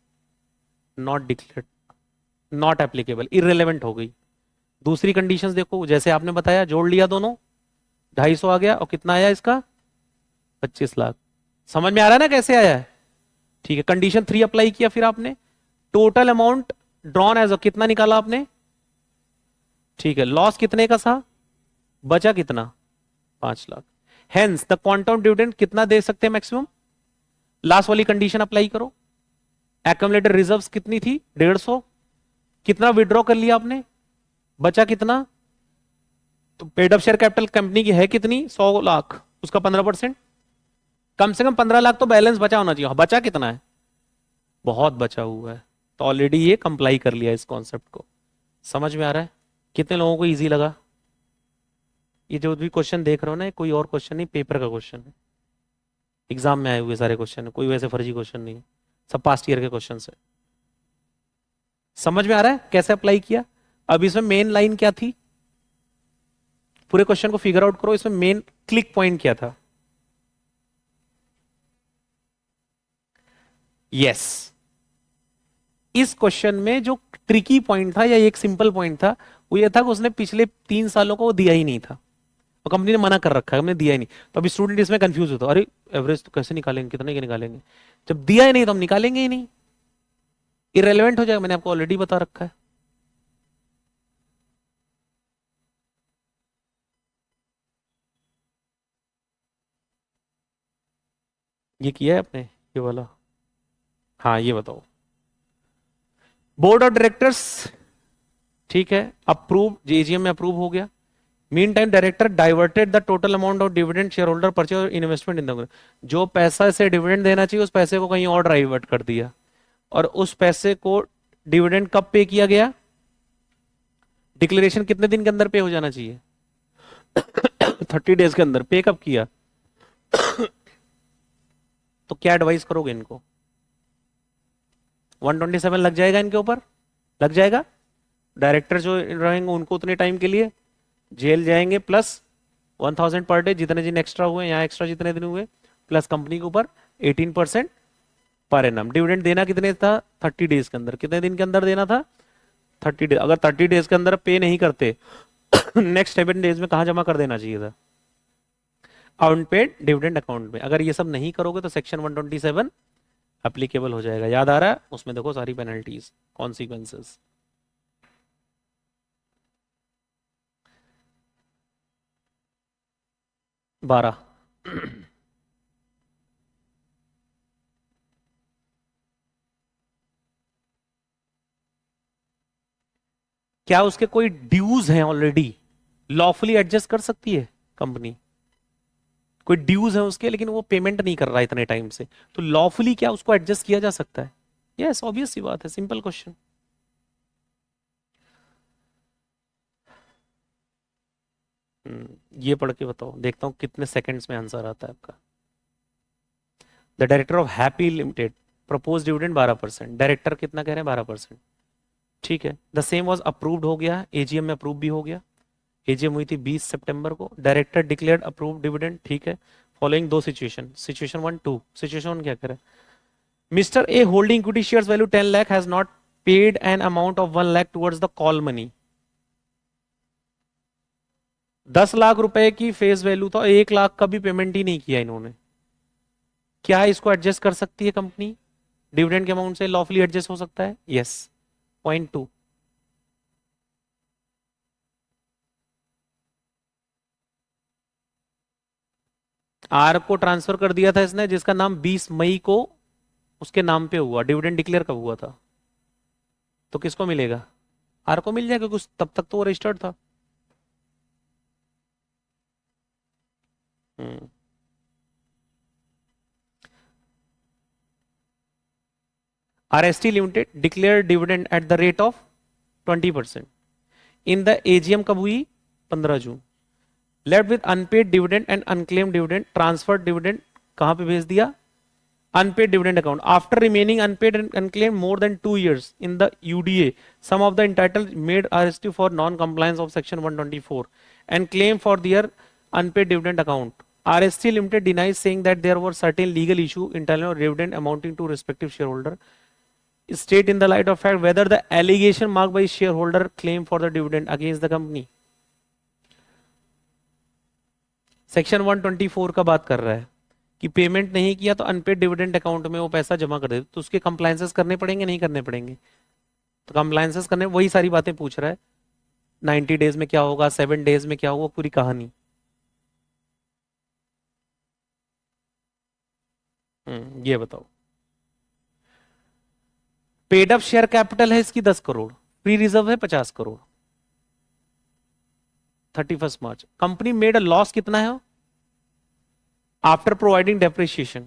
Not declared, not applicable, irrelevant हो गई। दूसरी कंडीशंस देखो, जैसे आपने बताया, जोड़ लिया दोनों, 250 आ गया, और कितना आया इसका? 25 लाख। समझ में आ रहा है ना कैसे आया है? ठीक है। कंडीशन 3 अप्लाई किया, फिर आपने टोटल अमाउंट ड्रॉन एज कितना निकाला आपने? ठीक है। लॉस कितने का था? बचा कितना? 5 lakh. Hence the quantum dividend कितना दे सकते हैं मैक्सिमम? लास्ट वाली कंडीशन अप्लाई करो। एक्यूमुलेटेड रिजर्व्स कितनी थी? 150। कितना विड्रॉ कर लिया आपने? बचा कितना? तो paid up share capital company की है कितनी? 100 लाख, उसका 15%। कम से कम 15 लाख तो बैलेंस बचा होना चाहिए। बचा कितना है? बहुत बचा हुआ है, तो ऑलरेडी ये कंप्लाई कर लिया इस कॉन्सेप्ट को। समझ में आ रहा है? कितने लोगों को इजी लगा? ये जो भी क्वेश्चन देख रहे हो ना, कोई और क्वेश्चन नहीं, पेपर का क्वेश्चन है। एग्जाम में आए हुए सारे क्वेश्चन है, कोई वैसे फर्जी क्वेश्चन नहीं है, सब पास्ट ईयर के क्वेश्चन है। समझ में आ रहा है कैसे अप्लाई किया? अब इसमें मेन लाइन क्या थी? पूरे क्वेश्चन को फिगर आउट करो, इसमें मेन क्लिक पॉइंट क्या था? यस, इस क्वेश्चन में जो ट्रिकी पॉइंट था या एक सिंपल पॉइंट था वो ये था कि उसने पिछले 3 सालों को वो दिया ही नहीं था, और कंपनी ने मना कर रखा है, हमने दिया ही नहीं। तो अभी स्टूडेंट इसमें कंफ्यूज होता है, अरे एवरेज तो कैसे निकालेंगे, कितने के निकालेंगे? जब दिया ही नहीं तो हम निकालेंगे ही नहीं, इरेलीवेंट हो जाएगा, मैंने आपको ऑलरेडी बता रखा है। ये किया है आपने ये वाला? हाँ, ये बताओ। बोर्ड ऑफ डायरेक्टर्स, ठीक है, अप्रूव, एजीएम में अप्रूव हो गया। Mean time director diverted the total amount of dividend share holder purchase और इन्वेस्टमेंट इन द, जो पैसा से डिविडेंड देना चाहिए उस पैसे को कहीं और डाइवर्ट कर दिया, और उस पैसे को डिविडेंड कब पे किया गया? डिक्लेरेशन कितने दिन के अंदर पे हो जाना चाहिए? 30 डेज के अंदर। पे कब किया? तो क्या एडवाइस करोगे इनको? 127 लग जाएगा इनके ऊपर? लग जाएगा। डायरेक्टर जो रहेंगे उनको उतने टाइम के लिए जेल जाएंगे, प्लस 1000 पर डे, जितने दिन एक्स्ट्रा हुए, यहाँ एक्स्ट्रा जितने दिन हुए, प्लस कंपनी के ऊपर 18% पर एनम। डिविडेंड देना कितने था? 30 डेज के अंदर। कितने दिन के अंदर देना था? 30 डेज। अगर 30 डेज के अंदर पे नहीं करते नेक्स्ट 7 डेज में कहां जमा कर देना चाहिए था? अनपेड डिविडेंड अकाउंट में। अगर ये सब नहीं करोगे तो सेक्शन 127 एप्लीकेबल हो जाएगा। याद आ रहा है? उसमें देखो सारी पेनल्टीज, कॉन्सिक्वेंसेस। बारह। क्या उसके कोई ड्यूज हैं ऑलरेडी? लॉफुली एडजस्ट कर सकती है कंपनी? कोई ड्यूज है उसके, लेकिन वो पेमेंट नहीं कर रहा है इतने टाइम से, तो लॉफुली क्या उसको एडजस्ट किया जा सकता है? यस, ऑब्वियस सी बात है, सिंपल क्वेश्चन। ये पढ़ के बताओ, देखता हूं कितने सेकंड्स में आंसर आता है आपका। The director of happy limited propose dividend 12%। Director कितना कह रहे हैं? 12%। ठीक है, द सेम वाज अप्रूव्ड, हो गया एजीएम में, अप्रूव भी हो गया। एजीएम हुई थी 20 सितंबर को। डायरेक्टर डिक्लेयर्ड अप्रूव डिविडेंड, ठीक है। फॉलोइंग दो सिचुएशन, सिचुएशन 1 2। सिचुएशन 1 क्या करे? Mister A holding equity shares value 10 lakh has not paid an amount of 1 lakh towards the call money. 10 lakh रुपए की फेस वैल्यू था, 1 लाख का भी पेमेंट ही नहीं किया इन्होंने। क्या इसको एडजस्ट कर सकती है कंपनी? डिविडेंड के अमाउंट से लॉफुली एडजस्ट हो सकता है? यस। पॉइंट 2। आर को ट्रांसफर कर दिया था इसने, जिसका नाम 20 मई को उसके नाम पे हुआ। डिविडेंड डिक्लेयर कब हुआ था? तो किसको मिलेगा? आर को मिल जाएगा, क्योंकि तब तक तो वो रजिस्टर्ड था। RST limited declare dividend at the rate of 20%। In the AGM कब हुई? 15 June. Left with unpaid dividend and unclaim dividend, transfer dividend कहां पे भेज दिया? Unpaid dividend account. After remaining unpaid and unclaim more than 2 years in the UDA, some of the entitle made RST for non compliance of section 124 and claim for their unpaid dividend account. RST Limited denies, saying that there were certain legal issue internal or dividend amounting to respective shareholder. State in the light of fact whether the allegation marked by shareholder claim for the dividend against the company. Section 124 का बात कर रहा है कि payment नहीं किया तो unpaid dividend account में वो पैसा जमा कर दे, तो उसके कंप्लायंसेस करने पड़ेंगे नहीं करने पड़ेंगे? तो कंप्लायंसेस करने, वही सारी बातें पूछ रहा है। 90 डेज में क्या होगा, 7 डेज में क्या होगा, पूरी कहानी। ये बताओ। पेड अप शेयर कैपिटल है इसकी 10 करोड़, फ्री रिजर्व है 50 crore. 31 March company made a loss कितना है? आफ्टर प्रोवाइडिंग डेप्रिसिएशन,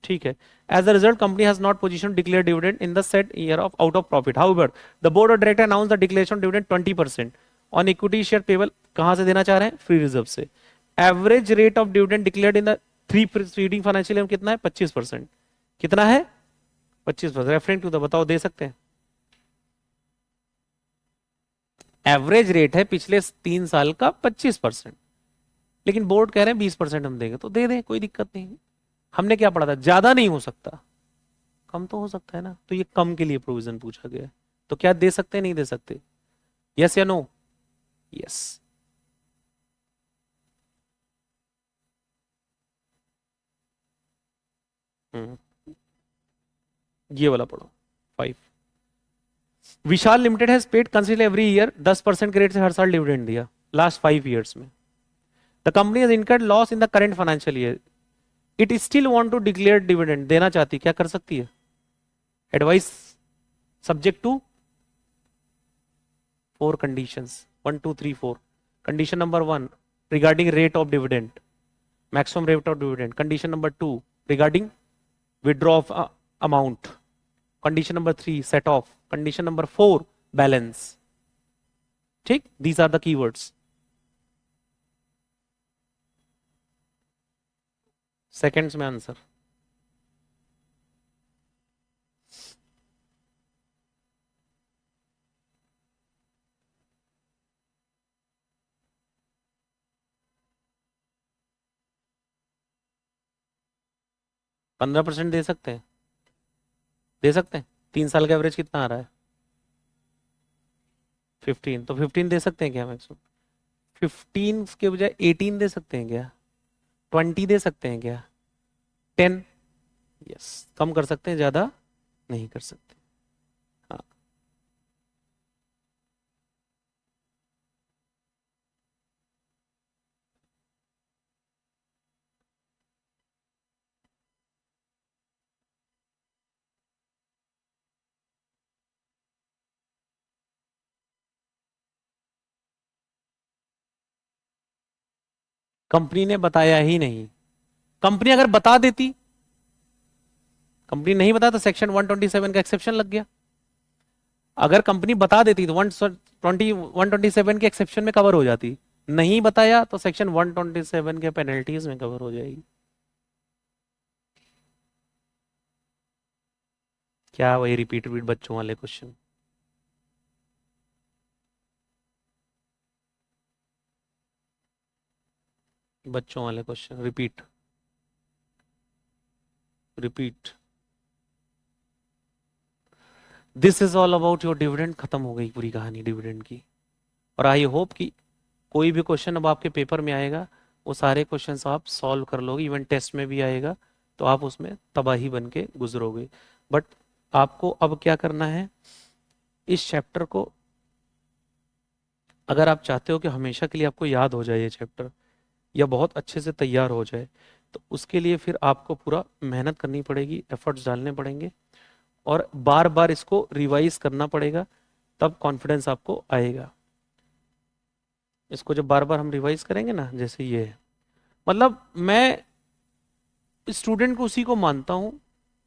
ठीक है। As a result company has not position declare dividend in the set year of out of profit. However the board of director announce the declaration dividend 20% on equity share payable. कहां से देना चाह रहे हैं? Free reserve से। Average rate of dividend declared in the 3 preceding financial year कितना है? 25%। कितना है? 25%। रेफरिंग टू द, बताओ दे सकते हैं? एवरेज रेट है पिछले 3 साल का 25%, लेकिन बोर्ड कह रहे हैं 20% हम देंगे, तो दे दें, कोई दिक्कत नहीं। हमने क्या पढ़ा था, ज्यादा नहीं हो सकता, कम तो हो सकता है ना, तो ये कम के लिए प्रोविजन पूछा गया है। तो क्या दे सकते नहीं दे सकते, यस या नो? यस। ये वाला पढ़ो 5। Vishal limited has paid consider every year 10% के रेट से हर साल डिविडेंड दिया लास्ट 5 years में। The company has incurred loss in the current financial year, it still want to declare dividend, देना चाहती, क्या कर सकती है? Advise subject to 4 conditions, 1 2 3 4। Condition number 1 regarding rate of dividend, maximum rate of dividend. Condition number 2 regarding withdraw of amount. Condition number 3 set off. Condition number 4 balance. ठीक, these are the keywords. Seconds में answer. पंद्रह percent दे सकते हैं, दे सकते हैं। 3 साल का एवरेज कितना आ रहा है? 15, तो 15 दे सकते हैं क्या मैक्सिमम? 15 के बजाय 18 दे सकते हैं क्या? 20 दे सकते हैं क्या? 10? यस, कम कर सकते हैं, ज्यादा नहीं कर सकते। हाँ। कंपनी ने बताया ही नहीं। कंपनी अगर बता देती, कंपनी नहीं बता तो सेक्शन 127 का एक्सेप्शन लग गया। अगर कंपनी बता देती तो 127 के एक्सेप्शन में कवर हो जाती, नहीं बताया तो सेक्शन 127 के पेनल्टीज में कवर हो जाएगी। क्या वही रिपीट रिपीट बच्चों वाले क्वेश्चन? बच्चों वाले question repeat repeat. This is all about your dividend. खत्म हो गई पूरी कहानी डिविडेंड की। और आई होप कि कोई भी क्वेश्चन अब आपके पेपर में आएगा वो सारे क्वेश्चंस आप सॉल्व कर लोगे, इवन टेस्ट में भी आएगा तो आप उसमें तबाही बन के गुजरोगे। बट आपको अब क्या करना है, इस चैप्टर को अगर आप चाहते हो कि हमेशा के लिए आपको याद हो जाए ये चैप्टर या बहुत अच्छे से तैयार हो जाए, तो उसके लिए फिर आपको पूरा मेहनत करनी पड़ेगी, एफर्ट्स डालने पड़ेंगे और बार बार इसको रिवाइज करना पड़ेगा, तब कॉन्फिडेंस आपको आएगा। इसको जब बार बार हम रिवाइज करेंगे ना, जैसे ये है, मतलब मैं स्टूडेंट को उसी को मानता हूं,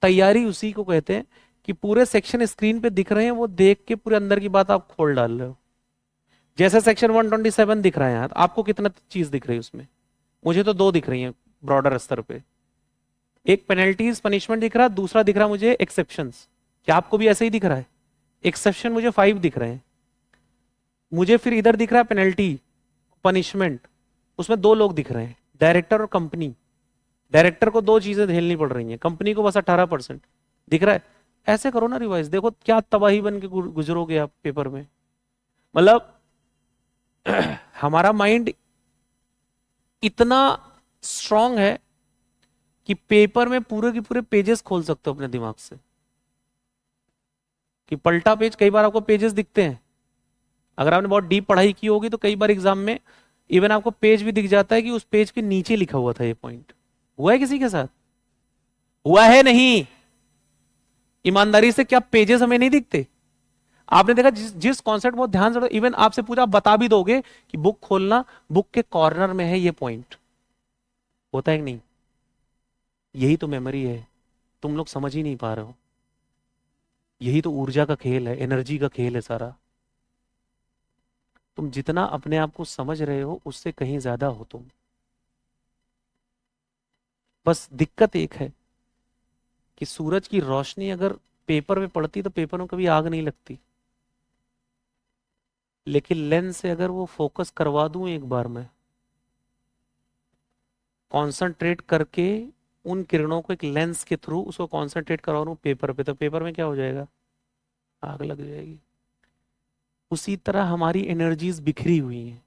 तैयारी उसी को कहते हैं कि पूरे सेक्शन स्क्रीन पे दिख रहे हैं, वो देख के पूरे अंदर की बात आप खोल डाल रहे हो। जैसे सेक्शन 127 दिख रहा है यहाँ, आपको कितना चीज दिख रही है उसमें? मुझे तो दो दिख रही है ब्रॉडर स्तर पे, एक पेनल्टीज पनिशमेंट दिख रहा है, दूसरा दिख रहा है मुझे एक्सेप्शंस। क्या आपको भी ऐसे ही दिख रहा है? एक्सेप्शन मुझे 5 दिख रहे हैं, मुझे फिर इधर दिख रहा है पेनल्टी पनिशमेंट, उसमें 2 लोग दिख रहे हैं, डायरेक्टर और कंपनी। डायरेक्टर को 2 चीजें झेलनी पड़ रही हैं, कंपनी को बस 18% दिख रहा है। ऐसे करो ना रिवाइज, देखो क्या तबाही बन के गुजरोगे आप पेपर में। मतलब हमारा माइंड इतना स्ट्रांग है कि पेपर में पूरे के पूरे पेजेस खोल सकते हो अपने दिमाग से, कि पलटा पेज, कई बार आपको पेजेस दिखते हैं, अगर आपने बहुत डीप पढ़ाई की होगी तो कई बार एग्जाम में इवन आपको पेज भी दिख जाता है कि उस पेज के नीचे लिखा हुआ था ये पॉइंट। हुआ है किसी के साथ? हुआ है नहीं? ईमानदारी से, क्या पेजेस हमें नहीं दिखते? आपने देखा जिस कॉन्सेप्ट बहुत ध्यान से, इवन आपसे पूछा, आप बता भी दोगे कि बुक खोलना, बुक के कॉर्नर में है ये पॉइंट, होता है कि नहीं? यही तो मेमोरी है, तुम लोग समझ ही नहीं पा रहे हो। यही तो ऊर्जा का खेल है, एनर्जी का खेल है सारा। तुम जितना अपने आप को समझ रहे हो उससे कहीं ज्यादा हो तुम। बस दिक्कत एक है कि सूरज की रोशनी अगर पेपर में पड़ती तो पेपर में कभी आग नहीं लगती। लेकिन लेंस से अगर वो फोकस करवा दूं एक बार में, कंसंट्रेट करके उन किरणों को एक लेंस के थ्रू उसको कंसंट्रेट करवा दूं पेपर पे, तो पेपर में क्या हो जाएगा, आग लग जाएगी। उसी तरह हमारी एनर्जीज बिखरी हुई हैं,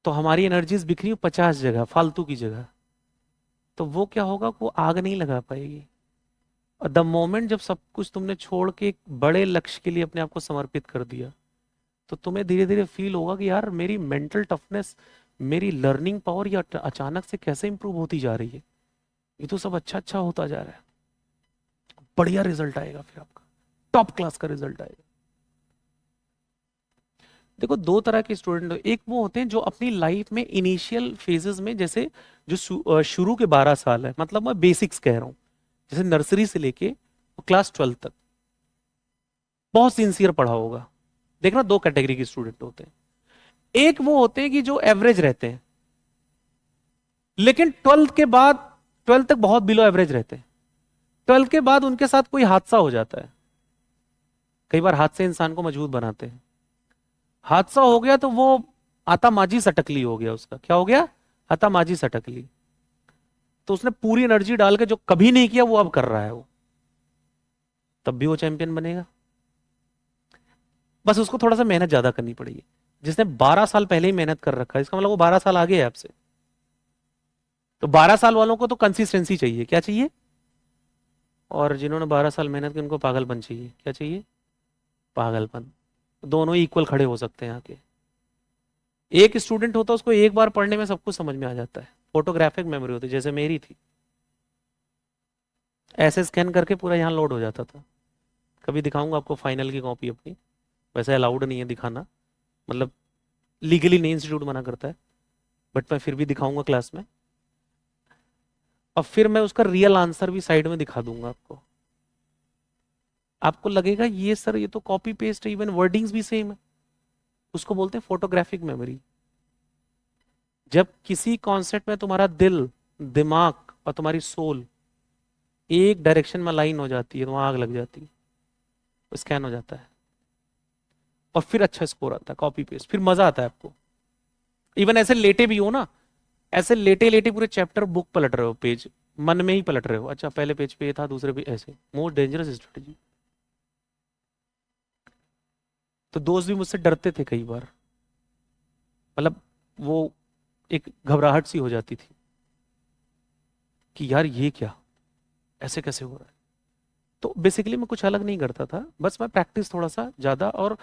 तो हमारी एनर्जीज बिखरी हुई 50 जगह फालतू की जगह, तो वो क्या होगा, वो आग नहीं लगा पाएगी। और द मोमेंट जब सब कुछ तुमने छोड़ के एक बड़े लक्ष्य के लिए अपने आप को समर्पित कर दिया, तो तुम्हें धीरे धीरे फील होगा कि यार मेरी मेंटल टफनेस, मेरी लर्निंग पावर या अचानक से कैसे इंप्रूव होती जा रही है, ये तो सब अच्छा अच्छा होता जा रहा है। बढ़िया रिजल्ट आएगा, फिर आपका टॉप क्लास का रिजल्ट आएगा। देखो दो तरह के स्टूडेंट, एक वो होते हैं जो अपनी लाइफ में इनिशियल फेजेस में, जैसे जो शुरू के 12 साल है, मतलब मैं बेसिक्स कह रहा हूं, जैसे नर्सरी से लेके क्लास 12 तक बहुत सिंसियर पढ़ा होगा। देखना दो कैटेगरी के स्टूडेंट होते हैं, एक वो होते हैं कि जो एवरेज रहते हैं, लेकिन 12th के बाद, 12th तक बहुत बिलो एवरेज रहते हैं, 12th के बाद उनके साथ कोई हादसा हो जाता है। कई बार हादसे इंसान को मजबूत बनाते हैं। हादसा हो गया तो वो आता माजी सटकली हो गया, उसका क्या हो गया, आता माजी सटकली। तो उसने पूरी एनर्जी डाल के जो कभी नहीं किया वो अब कर रहा है, वो तब भी वो चैंपियन बनेगा। बस उसको थोड़ा सा मेहनत ज्यादा करनी पड़ेगी। जिसने 12 साल पहले ही मेहनत कर रखा है, इसका मतलब वो 12 साल आगे है आपसे। तो 12 साल वालों को तो कंसिस्टेंसी चाहिए, क्या चाहिए, और जिन्होंने 12 साल मेहनत की उनको पागलपन चाहिए, क्या चाहिए, पागलपन। दोनों ही इक्वल खड़े हो सकते हैं आके। एक स्टूडेंट होता है उसको एक बार पढ़ने में सब कुछ समझ में आ जाता है, फोटोग्राफिक मेमोरी होती है, जैसे मेरी थी, ऐसे स्कैन करके पूरा यहाँ लोड हो जाता था। कभी दिखाऊंगा आपको फाइनल की कॉपी अपनी, वैसे अलाउड नहीं है दिखाना, मतलब लीगली नहीं, इंस्टीट्यूट मना करता है, बट मैं फिर भी दिखाऊंगा क्लास में। और फिर मैं उसका रियल आंसर भी साइड में दिखा दूंगा आपको। आपको लगेगा ये सर ये तो कॉपी पेस्ट है, इवन वर्डिंग्स भी सेम है। उसको बोलते हैं फोटोग्राफिक मेमोरी। जब किसी कॉन्सेप्ट में तुम्हारा दिल, दिमाग और तुम्हारी सोल एक डायरेक्शन में लाइन हो जाती है, तो वहां आग लग जाती है, स्कैन हो जाता है, और फिर अच्छा स्कोर आता है, कॉपी पेस्ट, फिर मजा आता है आपको। इवन ऐसे लेटे भी हो ना, ऐसे लेटे लेटे पूरे चैप्टर बुक पलट रहे हो, पेज मन में ही पलट रहे हो, अच्छा पहले पेज पे ये था, दूसरे पे ऐसे, मोस्ट डेंजरस स्ट्रेटेजी। तो दोस्त भी मुझसे डरते थे कई बार, मतलब वो एक घबराहट सी हो जाती थी कि यार ये क्या, ऐसे कैसे हो रहा है। तो बेसिकली मैं कुछ अलग नहीं करता था, बस मैं प्रैक्टिस थोड़ा सा ज्यादा और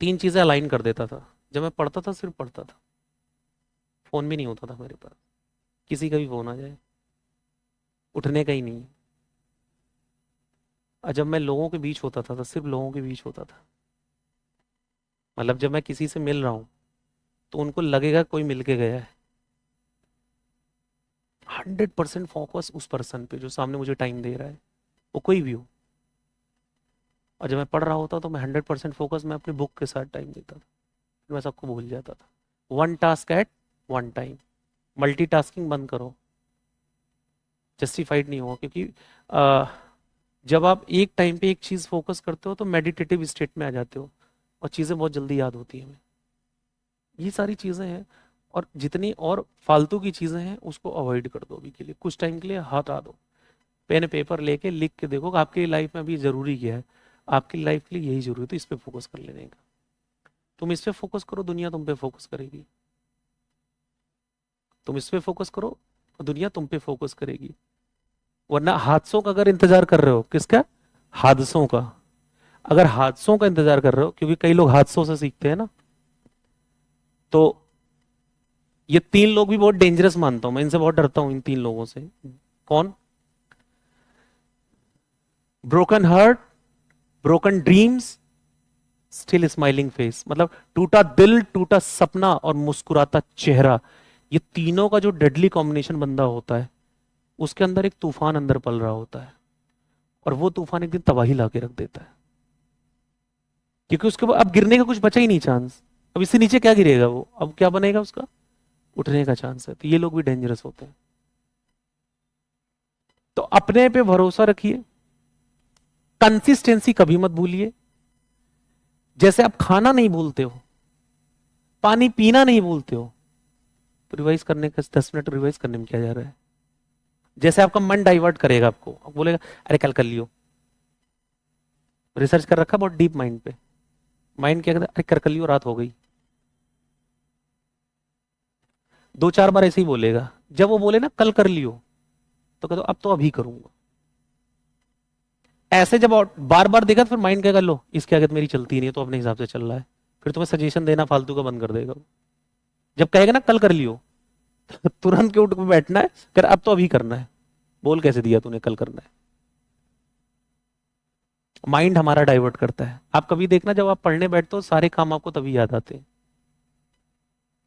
तीन चीजें अलाइन कर देता था। जब मैं पढ़ता था सिर्फ पढ़ता था, फोन भी नहीं होता था मेरे पास, किसी का भी फोन आ जाए उठने का ही नहीं। और जब मैं लोगों के बीच होता था तो सिर्फ लोगों के बीच होता था, मतलब जब मैं किसी से मिल रहा हूं तो उनको लगेगा कोई मिल के गया है। 100% फोकस उस पर्सन पे जो सामने मुझे टाइम दे रहा है, वो कोई भी हो। और जब मैं पढ़ रहा होता तो मैं 100% फोकस मैं अपनी बुक के साथ टाइम देता था, फिर मैं सबको भूल जाता था। One task at one time, multitasking बंद करो, जस्टिफाइड नहीं होगा, क्योंकि जब आप एक टाइम पे एक चीज फोकस करते हो तो मेडिटेटिव स्टेट में आ जाते हो और चीजें बहुत जल्दी याद होती हैं हमें। ये सारी चीजें हैं, और जितनी और फालतू की चीजें हैं उसको अवॉइड कर दो अभी के लिए, कुछ टाइम के लिए हटा दो। पेन पेपर लेके लिख के देखो कि आपकी लाइफ में अभी जरूरी क्या है, आपकी लाइफ के लिए यही जरूरी है, तो इस पे फोकस कर लेने का। तुम इस पे फोकस करो, दुनिया तुम पे फोकस करेगी। तुम इस पे फोकस करो, दुनिया तुम पे फोकस करेगी। वरना हादसों का अगर इंतजार कर रहे हो, किसका, हादसों का, अगर हादसों का इंतजार कर रहे हो, क्योंकि कई लोग हादसों से सीखते हैं ना, तो ये तीन लोग भी बहुत डेंजरस मानता हूं मैं, इनसे बहुत डरता हूं, इन तीन लोगों से। कौन, broken heart, broken dreams, still smiling face, मतलब टूटा दिल, टूटा सपना और मुस्कुराता चेहरा। ये तीनों का जो डेडली कॉम्बिनेशन बंदा होता है, उसके अंदर एक तूफान अंदर पल रहा होता है, और वो तूफान एक दिन तबाही ला के रख देता है, क्योंकि उसके बाद अब गिरने का कुछ बचा ही नहीं चांस। अब इससे नीचे क्या गिरेगा वो, अब क्या बनेगा उसका, उठने का चांस है। तो ये लोग भी डेंजरस होते हैं। तो अपने पे भरोसा रखिए, कंसिस्टेंसी कभी मत भूलिए, जैसे आप खाना नहीं भूलते हो, पानी पीना नहीं भूलते हो, तो रिवाइज करने का 10 मिनट रिवाइज करने में क्या जा रहा है? जैसे आपका मन डाइवर्ट करेगा, आपको बोलेगा अरे कल कर लियो, रिसर्च कर रखा बहुत डीप माइंड पे, माइंड क्या कहता है, अरे कर लियो, रात हो गई। 2-4 बार ऐसे ही बोलेगा। जब वो बोले ना कल कर लियो, तो कहते अब तो अभी करूंगा। ऐसे जब बार बार देखा तो फिर माइंड क्या कर, लो इसके आगे तो मेरी चलती नहीं है, तो अपने हिसाब से चल रहा है, फिर तुम्हें सजेशन देना फालतू का बंद कर देगा। जब कहेगा ना कल कर लियो, तो तुरंत के उठ के बैठना है, कर अब तो अभी करना है। बोल कैसे दिया तूने कल करना है? माइंड हमारा डाइवर्ट करता है। आप कभी देखना जब आप पढ़ने बैठते हो सारे काम आपको तभी याद आते हैं।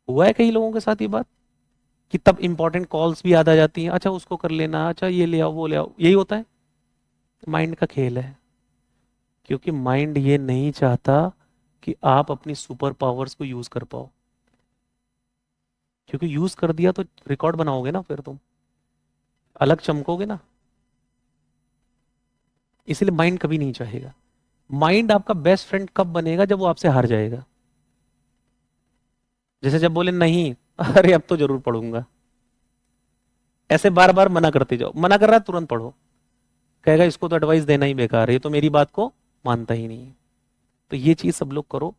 हुआ है कई लोगों के साथ ये बात कि तब इंपॉर्टेंट कॉल्स भी याद आ जाती हैं, अच्छा उसको कर लेना, अच्छा ये ले आओ वो ले आओ, यही होता है। माइंड का खेल है, क्योंकि माइंड ये नहीं चाहता कि आप अपनी सुपर पावर्स को यूज कर पाओ, क्योंकि यूज कर दिया तो रिकॉर्ड बनाओगे ना, फिर तुम अलग चमकोगे ना। इसलिए माइंड कभी नहीं चाहेगा। माइंड आपका बेस्ट फ्रेंड कब बनेगा? जब वो आपसे हार जाएगा। जैसे जब बोले नहीं, अरे अब तो जरूर पढ़ूंगा, ऐसे बार बार मना करते जाओ, मना कर रहा है तुरंत पढ़ो, कहेगा इसको तो एडवाइस देना ही बेकार है, ये तो मेरी बात को मानता ही नहीं है। तो ये चीज सब लोग करो,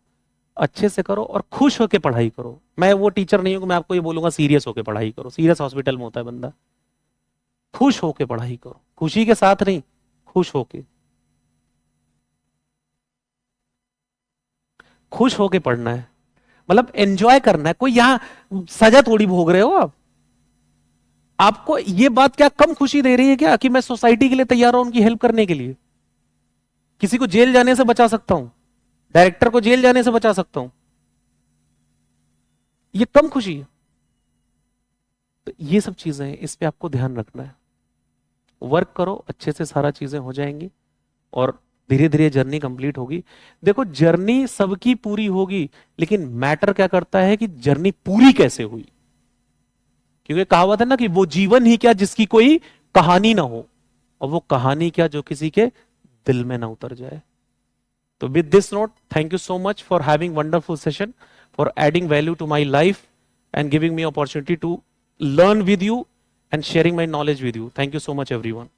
अच्छे से करो और खुश होकर पढ़ाई करो। मैं वो टीचर नहीं हूं कि मैं आपको ये बोलूंगा सीरियस होकर पढ़ाई करो, सीरियस हॉस्पिटल में होता है बंदा। खुश होकर पढ़ाई करो, खुशी के साथ नहीं, खुश होके, खुश होके पढ़ना है, मतलब एंजॉय करना है। कोई यहां सजा थोड़ी भोग रहे हो आप। आपको ये बात क्या कम खुशी दे रही है क्या कि मैं सोसाइटी के लिए तैयार हूं, उनकी हेल्प करने के लिए? किसी को जेल जाने से बचा सकता हूं, डायरेक्टर को जेल जाने से बचा सकता हूं, ये कम खुशी है? तो ये सब चीजें हैं, इस पे आपको ध्यान रखना है। वर्क करो अच्छे से, सारा चीजें हो जाएंगी और धीरे धीरे जर्नी कंप्लीट होगी। देखो जर्नी सबकी पूरी होगी, लेकिन मैटर क्या करता है कि जर्नी पूरी कैसे हुई। क्योंकि कहावत है ना कि वो जीवन ही क्या जिसकी कोई कहानी ना हो, और वो कहानी क्या जो किसी के दिल में ना उतर जाए। तो with this note, thank you so much for having wonderful session, for adding value to my life and giving me opportunity to learn with you and sharing my knowledge with you. Thank you so much, everyone.